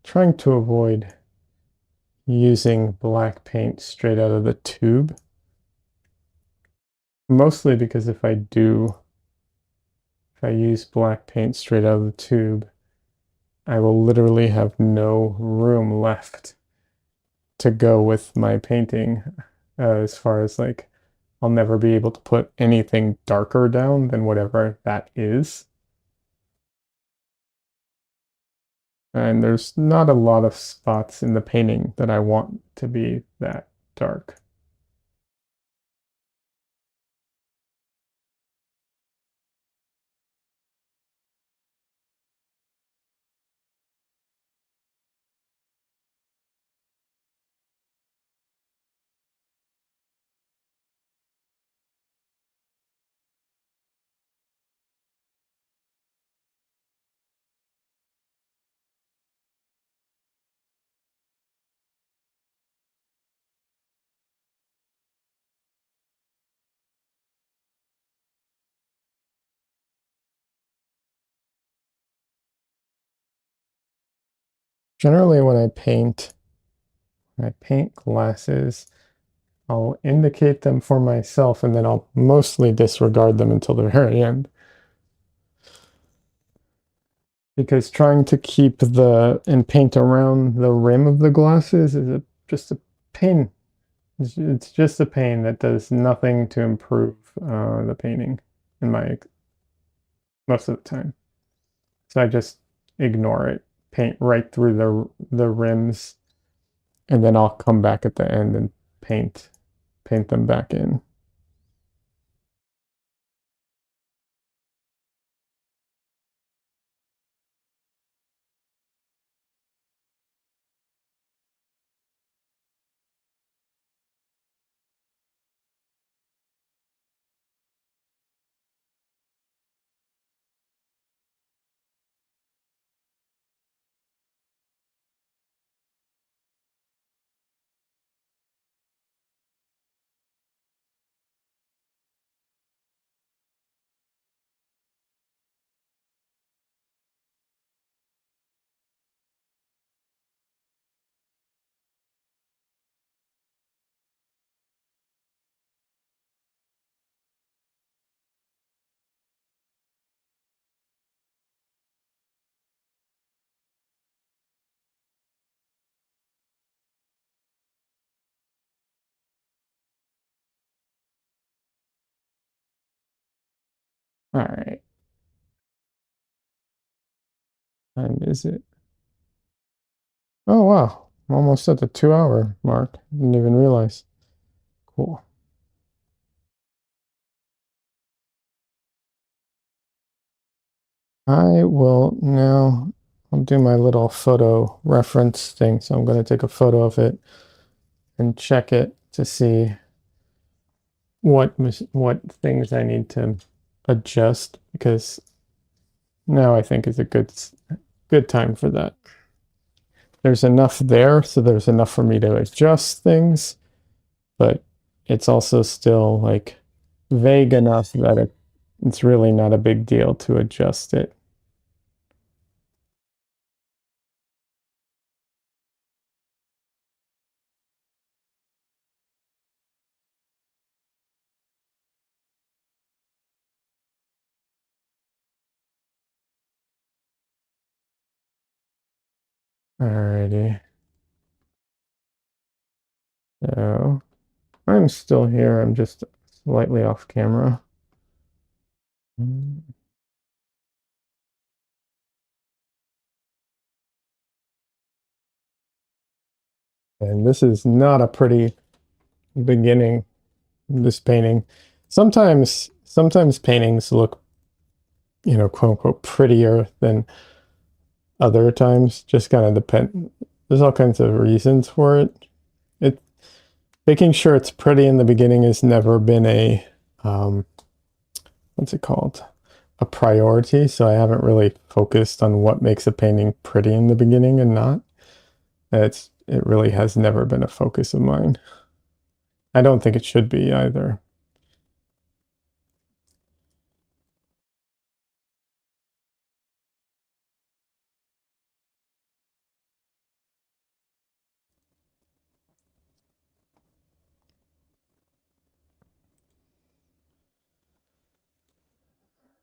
[SPEAKER 1] to avoid using black paint straight out of the tube. Mostly because if I use black paint straight out of the tube, I will literally have no room left to go with my painting, as far as like I'll never be able to put anything darker down than whatever that is. And there's not a lot of spots in the painting that I want to be that dark. Generally, when I paint glasses, I'll indicate them for myself and then I'll mostly disregard them until the very end. Because trying to keep and paint around the rim of the glasses is just a pain. It's just a pain that does nothing to improve the painting in my most of the time. So I just ignore it, paint right through the rims, and then I'll come back at the end and paint them back in. All right. Time is it? Oh, wow. I'm almost at the 2 hour mark. Didn't even realize. Cool. I will now, I'll do my little photo reference thing. So I'm going to take a photo of it and check it to see what things I need to adjust, because now I think is a good time for that. There's enough there, so there's enough for me to adjust things, but it's also still like vague enough that it's really not a big deal to adjust it. Alrighty. So I'm still here. I'm just slightly off camera. And this is not a pretty beginning, this painting. Sometimes paintings look, quote unquote, prettier than other times. Just kind of depend. There's all kinds of reasons for it. It Making sure it's pretty in the beginning has never been a what's it called? A priority. So I haven't really focused on what makes a painting pretty in the beginning and not. It really has never been a focus of mine. I don't think it should be either.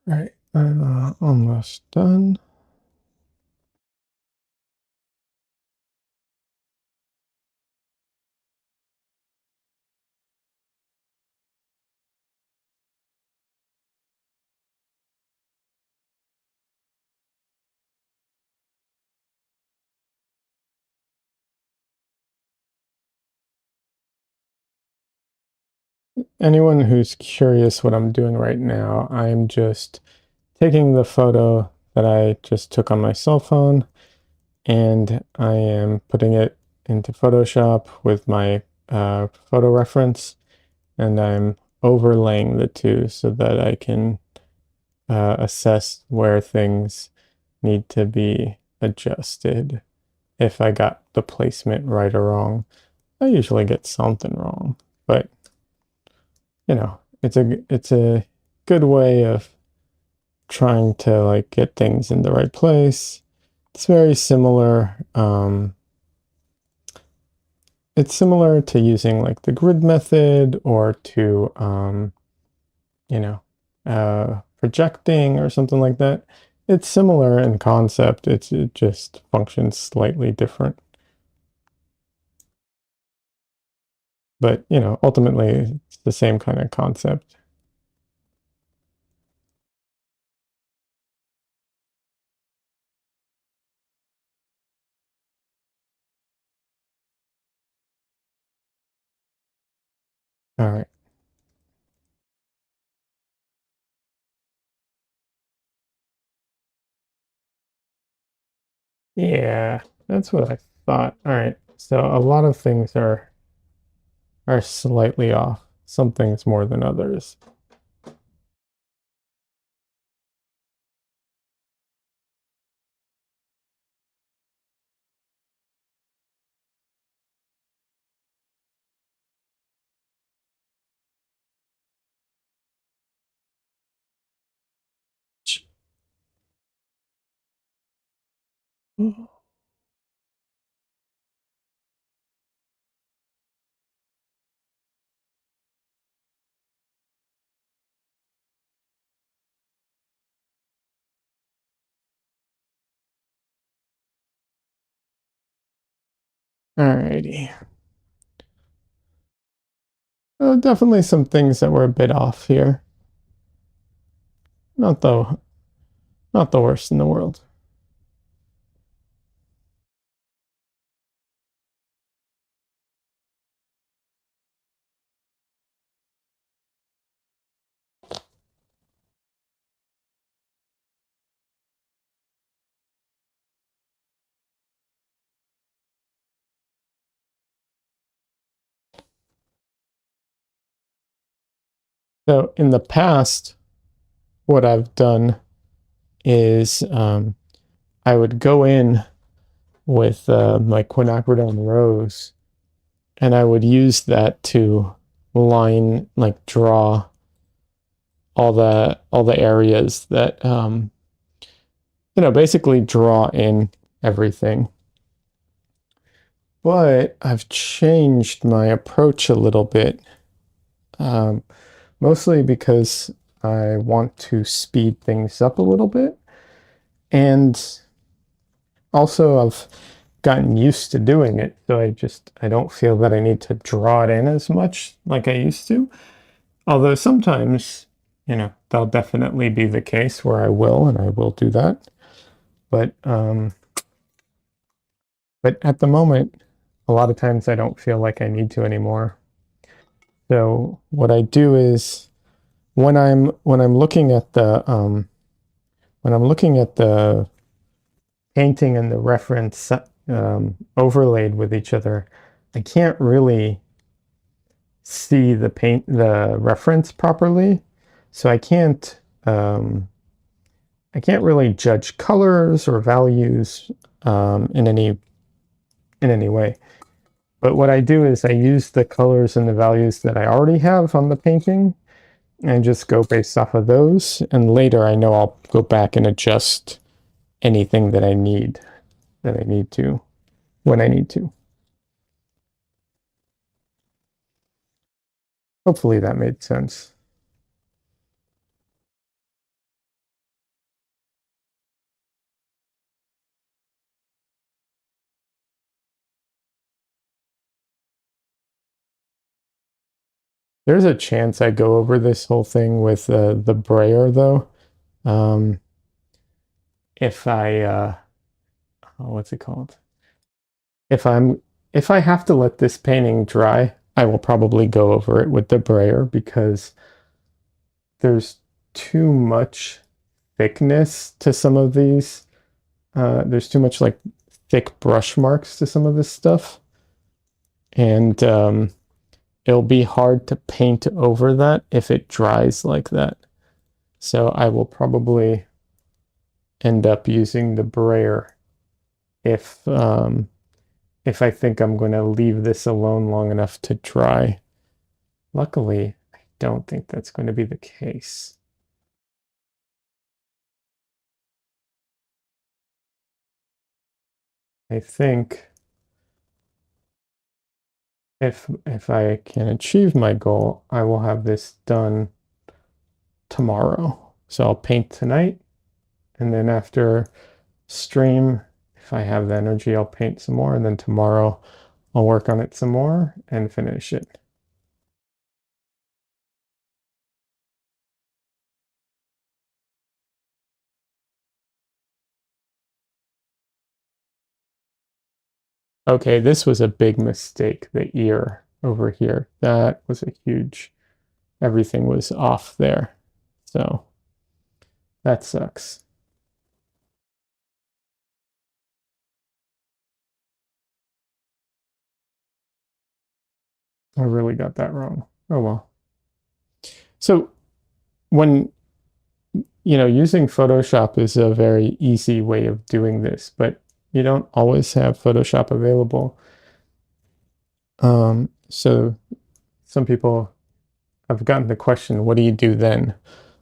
[SPEAKER 1] All right, I'm almost done. Anyone who's curious what I'm doing right now, I'm just taking the photo that I just took on my cell phone, and I am putting it into Photoshop with my photo reference, and I'm overlaying the two so that I can assess where things need to be adjusted if I got the placement right or wrong. I usually get something wrong, but it's a good way of trying to like get things in the right place. It's very similar. It's similar to using like the grid method or to you know, projecting or something like that. It's similar in concept. It just functions slightly different. But, ultimately it's the same kind of concept. All right. Yeah, that's what I thought. All right. So a lot of things are slightly off. Some things more than others. Alrighty. Definitely some things that were a bit off here. not the not the worst in the world. So in the past, what I've done is I would go in with my quinacridone rose, and I would use that to line, like draw all the areas that basically draw in everything. But I've changed my approach a little bit, um, mostly because I want to speed things up a little bit. And also, I've gotten used to doing it, so I don't feel that I need to draw it in as much like I used to. Although sometimes, that'll definitely be the case where and I will do that. But at the moment, a lot of times I don't feel like I need to anymore. So what I do is when I'm looking at the painting and the reference overlaid with each other, I can't really see the reference properly, so I can't really judge colors or values in any way. But what I do is I use the colors and the values that I already have on the painting and just go based off of those. And later I know I'll go back and adjust anything that I need to when I need to. Hopefully that made sense. There's a chance I go over this whole thing with the brayer though. Um, if I what's it called? If I'm if I have to let this painting dry, I will probably go over it with the brayer because there's too much thickness to some of these. There's too much like thick brush marks to some of this stuff, and it'll be hard to paint over that if it dries like that. So I will probably end up using the brayer if I think I'm going to leave this alone long enough to dry. Luckily, I don't think that's going to be the case. I think if I can achieve my goal, I will have this done tomorrow. So I'll paint tonight, and then after stream, if I have the energy, I'll paint some more, and then tomorrow I'll work on it some more and finish it. Okay, this was a big mistake, the ear over here. That was a huge, everything was off there. So that sucks. I really got that wrong. Oh well. So when, using Photoshop is a very easy way of doing this, but you don't always have Photoshop available. So some people have gotten the question, what do you do then?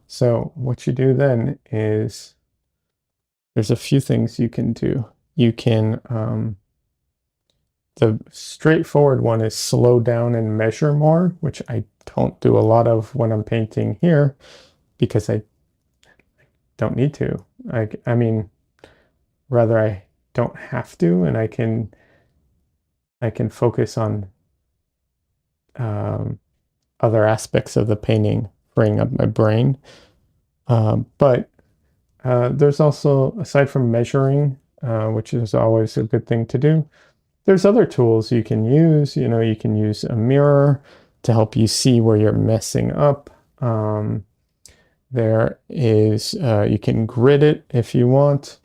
[SPEAKER 1] So what you do then is there's a few things you can do. You can, the straightforward one is slow down and measure more, which I don't do a lot of when I'm painting here because I don't need to. I mean, rather I don't have to, and I can focus on um, other aspects of the painting, freeing up my brain. But there's also, aside from measuring, which is always a good thing to do, there's other tools you can use. You know, you can use a mirror to help you see where you're messing up. There is, you can grid it if you want.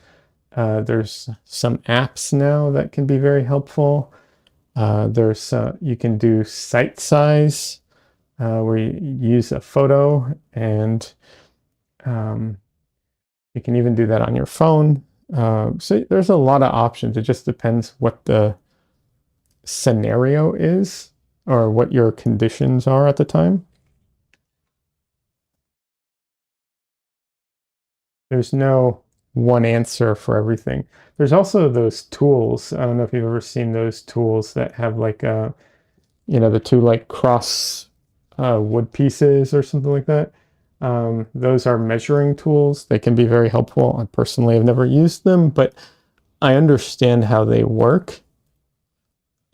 [SPEAKER 1] There's some apps now that can be very helpful. You can do site size, where you use a photo, and um, you can even do that on your phone. So there's a lot of options. It just depends what the scenario is or what your conditions are at the time. There's no one answer for everything. There's also those tools. I don't know if you've ever seen those tools that have like the two like cross wood pieces or something like that. Those are measuring tools. They can be very helpful. I personally have never used them, but I understand how they work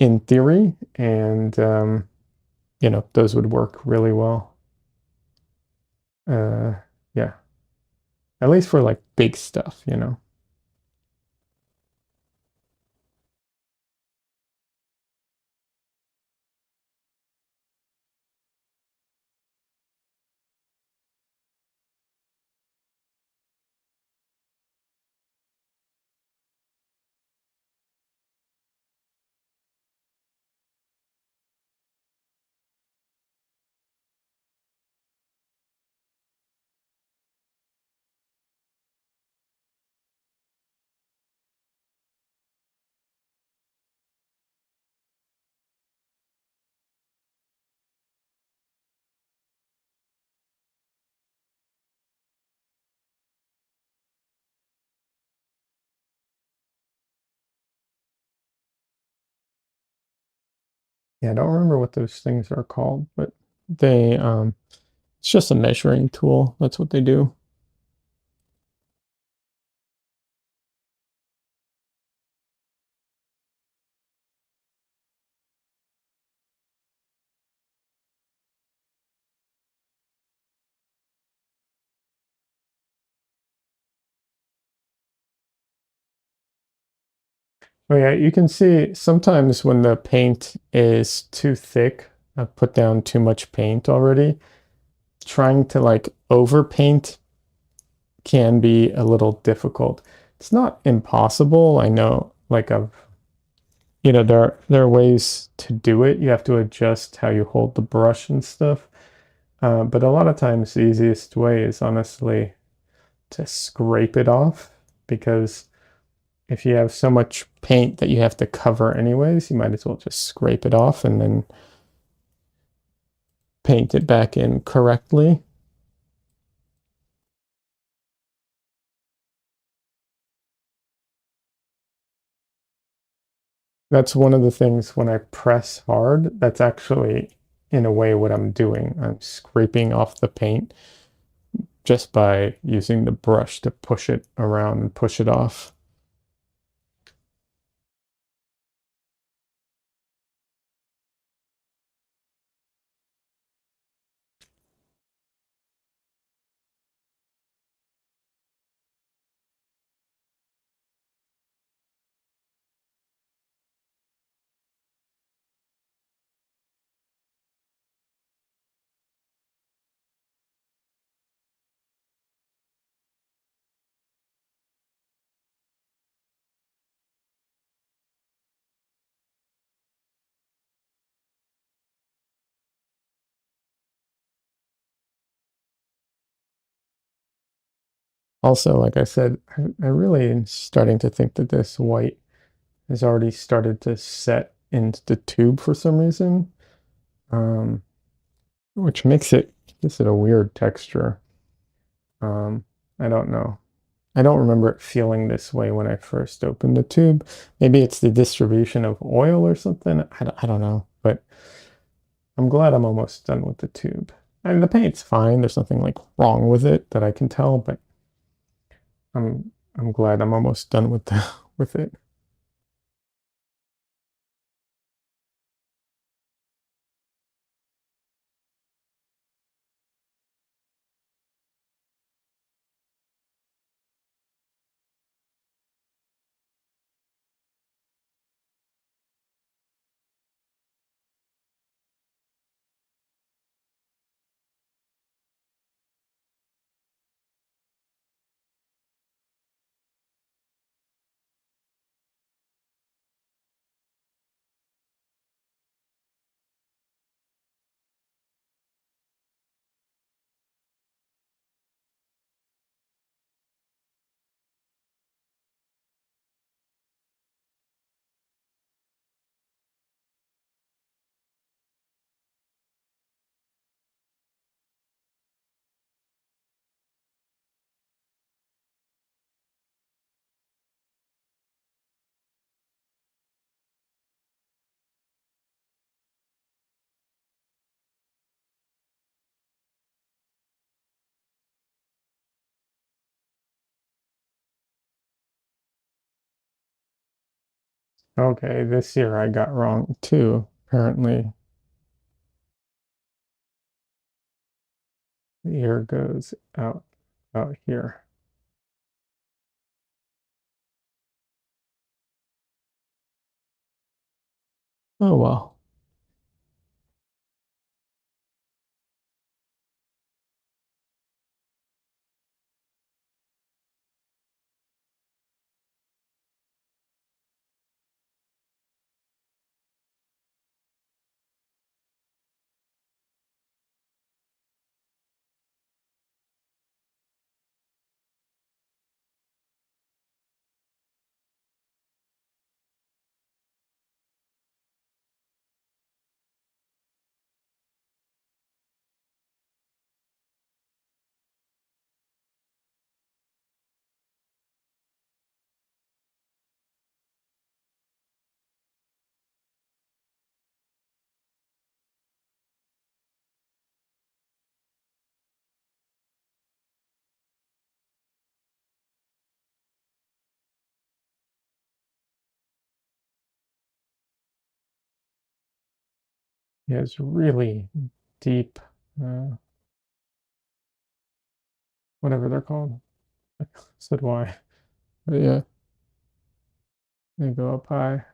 [SPEAKER 1] in theory, and those would work really well. Uh, yeah, at least for like big stuff. Yeah, I don't remember what those things are called, but it's just a measuring tool. That's what they do. Oh yeah, you can see sometimes when the paint is too thick, I've put down too much paint already. Trying to like overpaint can be a little difficult. It's not impossible. I know, like there are ways to do it. You have to adjust how you hold the brush and stuff. But a lot of times the easiest way is honestly to scrape it off, because if you have so much paint that you have to cover anyways, you might as well just scrape it off and then paint it back in correctly. That's one of the things when I press hard, that's actually in a way what I'm doing. I'm scraping off the paint just by using the brush to push it around and push it off. Also, like I said, I really am starting to think that this white has already started to set into the tube for some reason, um, which makes it gives it a weird texture. Um, I don't know. I don't remember it feeling this way when I first opened the tube. Maybe it's the distribution of oil or something. I don't know, but I'm glad I'm almost done with the tube. I mean, the paint's fine. There's nothing like wrong with it that I can tell, but I'm glad I'm almost done with with it. Okay, this year I got wrong too, apparently. The ear goes out here. Oh well. He has really deep, uh, whatever they're called. I said why. But yeah, they go up high.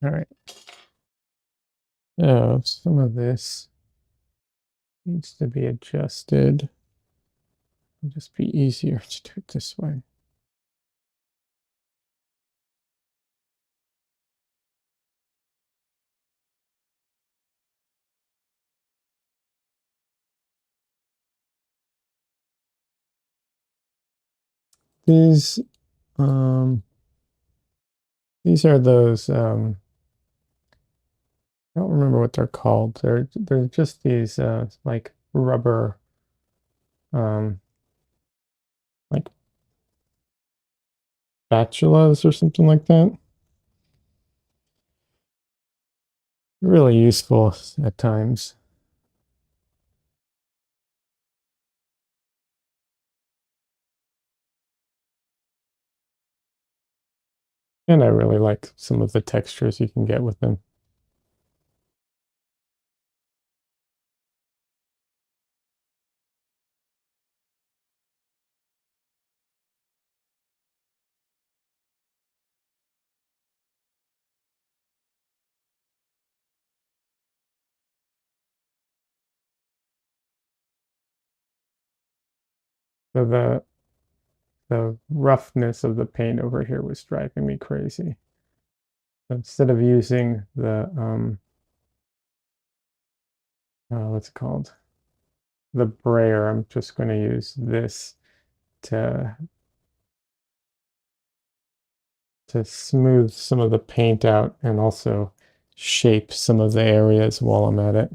[SPEAKER 1] All right. Oh, some of this needs to be adjusted. It'll just be easier to do it this way. These um these are those I don't remember what they're called. They're just these like rubber um like spatulas or something like that. Really useful at times. And I really like some of the textures you can get with them. So the roughness of the paint over here was driving me crazy. So instead of using the what's it called? The brayer, I'm just going to use this to to smooth some of the paint out and also shape some of the areas while I'm at it.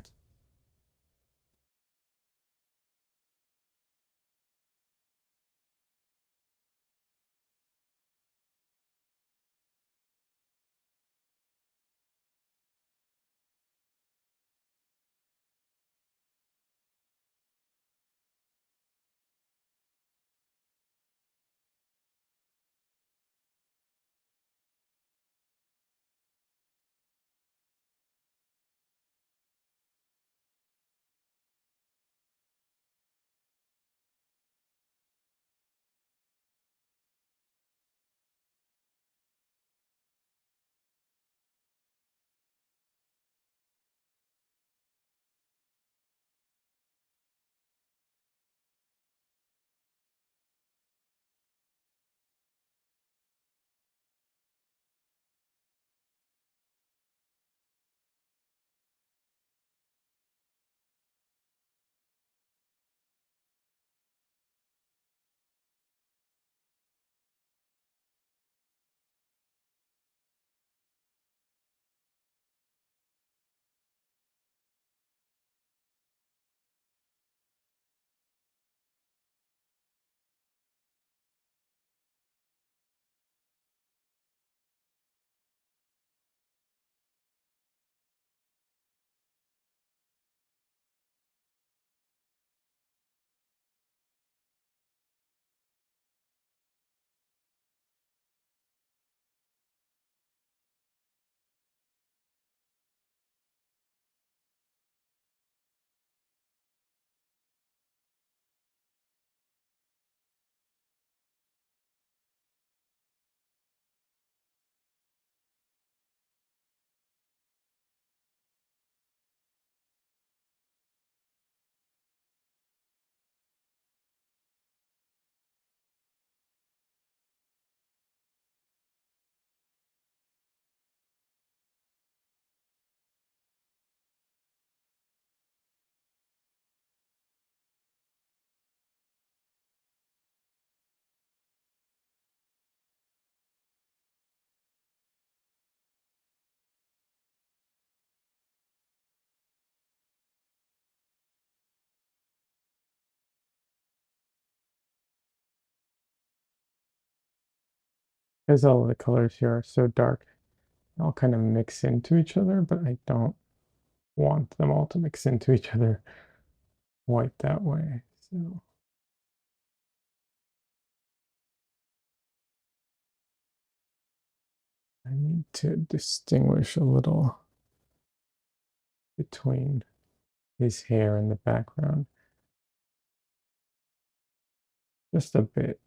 [SPEAKER 1] Because all the colors here are so dark, they all kind of mix into each other, but I don't want them all to mix into each other quite that way. So I need to distinguish a little between his hair and the background. Just a bit.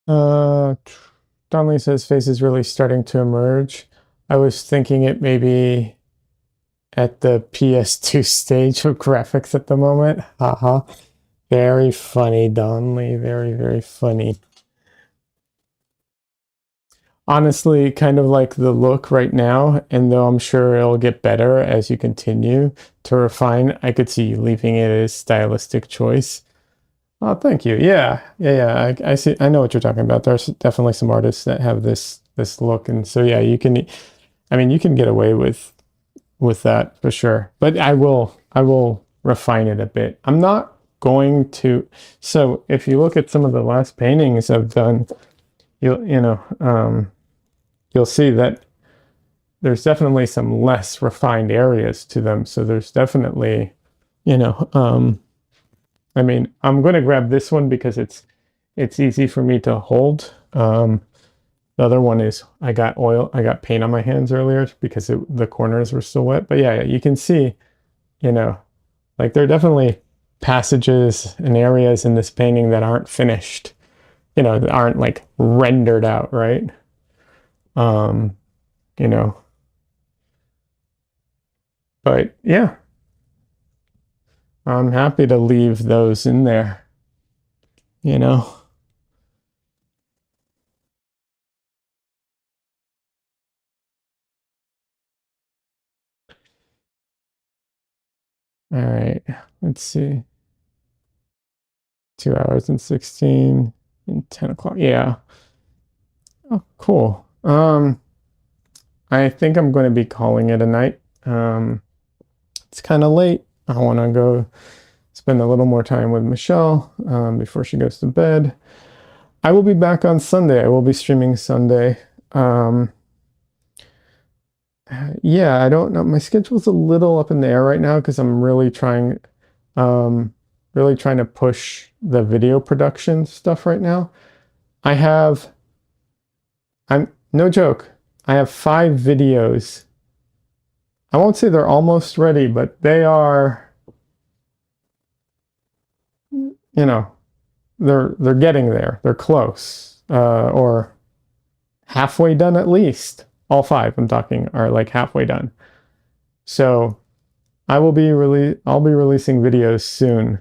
[SPEAKER 1] Uh, Donnelly says face is really starting to emerge. I was thinking it maybe at the PS2 stage of graphics at the moment. Haha. Very funny, Donnelly. Very, very funny. Honestly, kind of like the look right now, and though I'm sure it'll get better as you continue to refine, I could see you leaving it as stylistic choice. Oh, thank you. Yeah, yeah, yeah. I see. I know what you're talking about. There's definitely some artists that have this look, and so yeah, you can. I mean, you can get away with that for sure. But I will refine it a bit. I'm not going to. So if you look at some of the last paintings I've done, you'll see that there's definitely some less refined areas to them. So there's definitely, you know, I mean, I'm going to grab this one because it's easy for me to hold. The other one is I got paint on my hands earlier because the corners were still wet. But yeah, you can see, you know, like there are definitely passages and areas in this painting that aren't finished, that aren't like rendered out, right? Um, you know, but yeah, I'm happy to leave those in there, you know. All right, let's see. 2 hours and 16 and 10 o'clock. Yeah. Oh, cool. I think I'm going to be calling it a night. It's kind of late. I want to go spend a little more time with Michelle before she goes to bed. I will be back on Sunday. I will be streaming Sunday. Um, yeah, I don't know. My schedule's a little up in the air right now because I'm really trying to push the video production stuff right now. I'm no joke. I have 5 videos. I won't say they're almost ready, but they are, they're getting there. They're close, or halfway done at least. All 5 I'm talking are like halfway done. So I'll be releasing videos soon.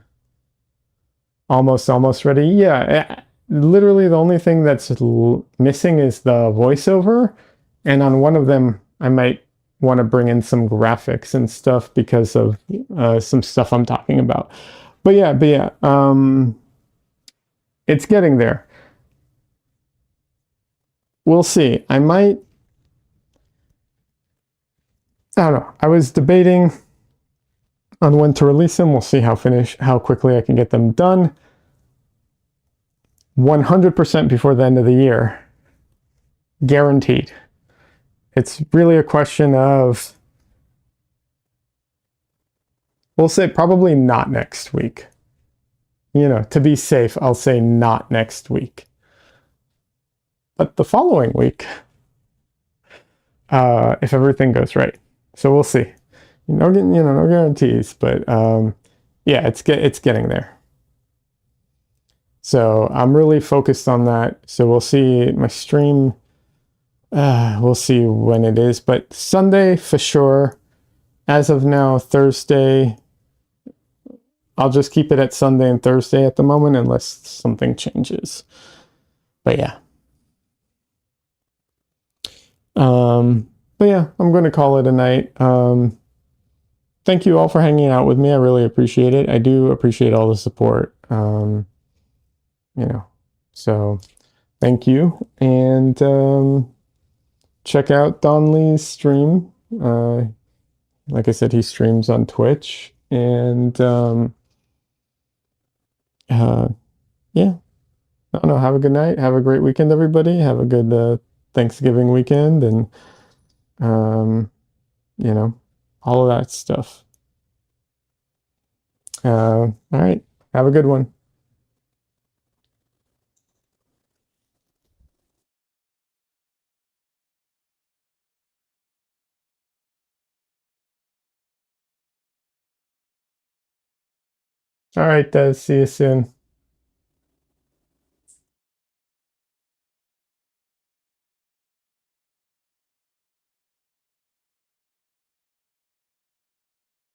[SPEAKER 1] Almost ready. Yeah, literally the only thing that's missing is the voiceover, and on one of them I might want to bring in some graphics and stuff because of some stuff I'm talking about. But yeah, it's getting there. We'll see. I don't know. I was debating on when to release them. We'll see how quickly I can get them done. 100% before the end of the year. Guaranteed. It's really a question of, we'll say probably not next week. To be safe, I'll say not next week. But the following week, if everything goes right. So we'll see. No guarantees, but yeah, it's getting there. So I'm really focused on that. So we'll see my stream. We'll see when it is, but Sunday for sure. As of now, Thursday. I'll just keep it at Sunday and Thursday at the moment unless something changes. But yeah. But yeah, I'm going to call it a night. Thank you all for hanging out with me. I really appreciate it. I do appreciate all the support. So thank you. And check out Don Lee's stream. Like I said, he streams on Twitch. And yeah. I don't know. Have a good night. Have a great weekend, everybody. Have a good Thanksgiving weekend, and all of that stuff. All right. Have a good one. All right, Des. See you soon.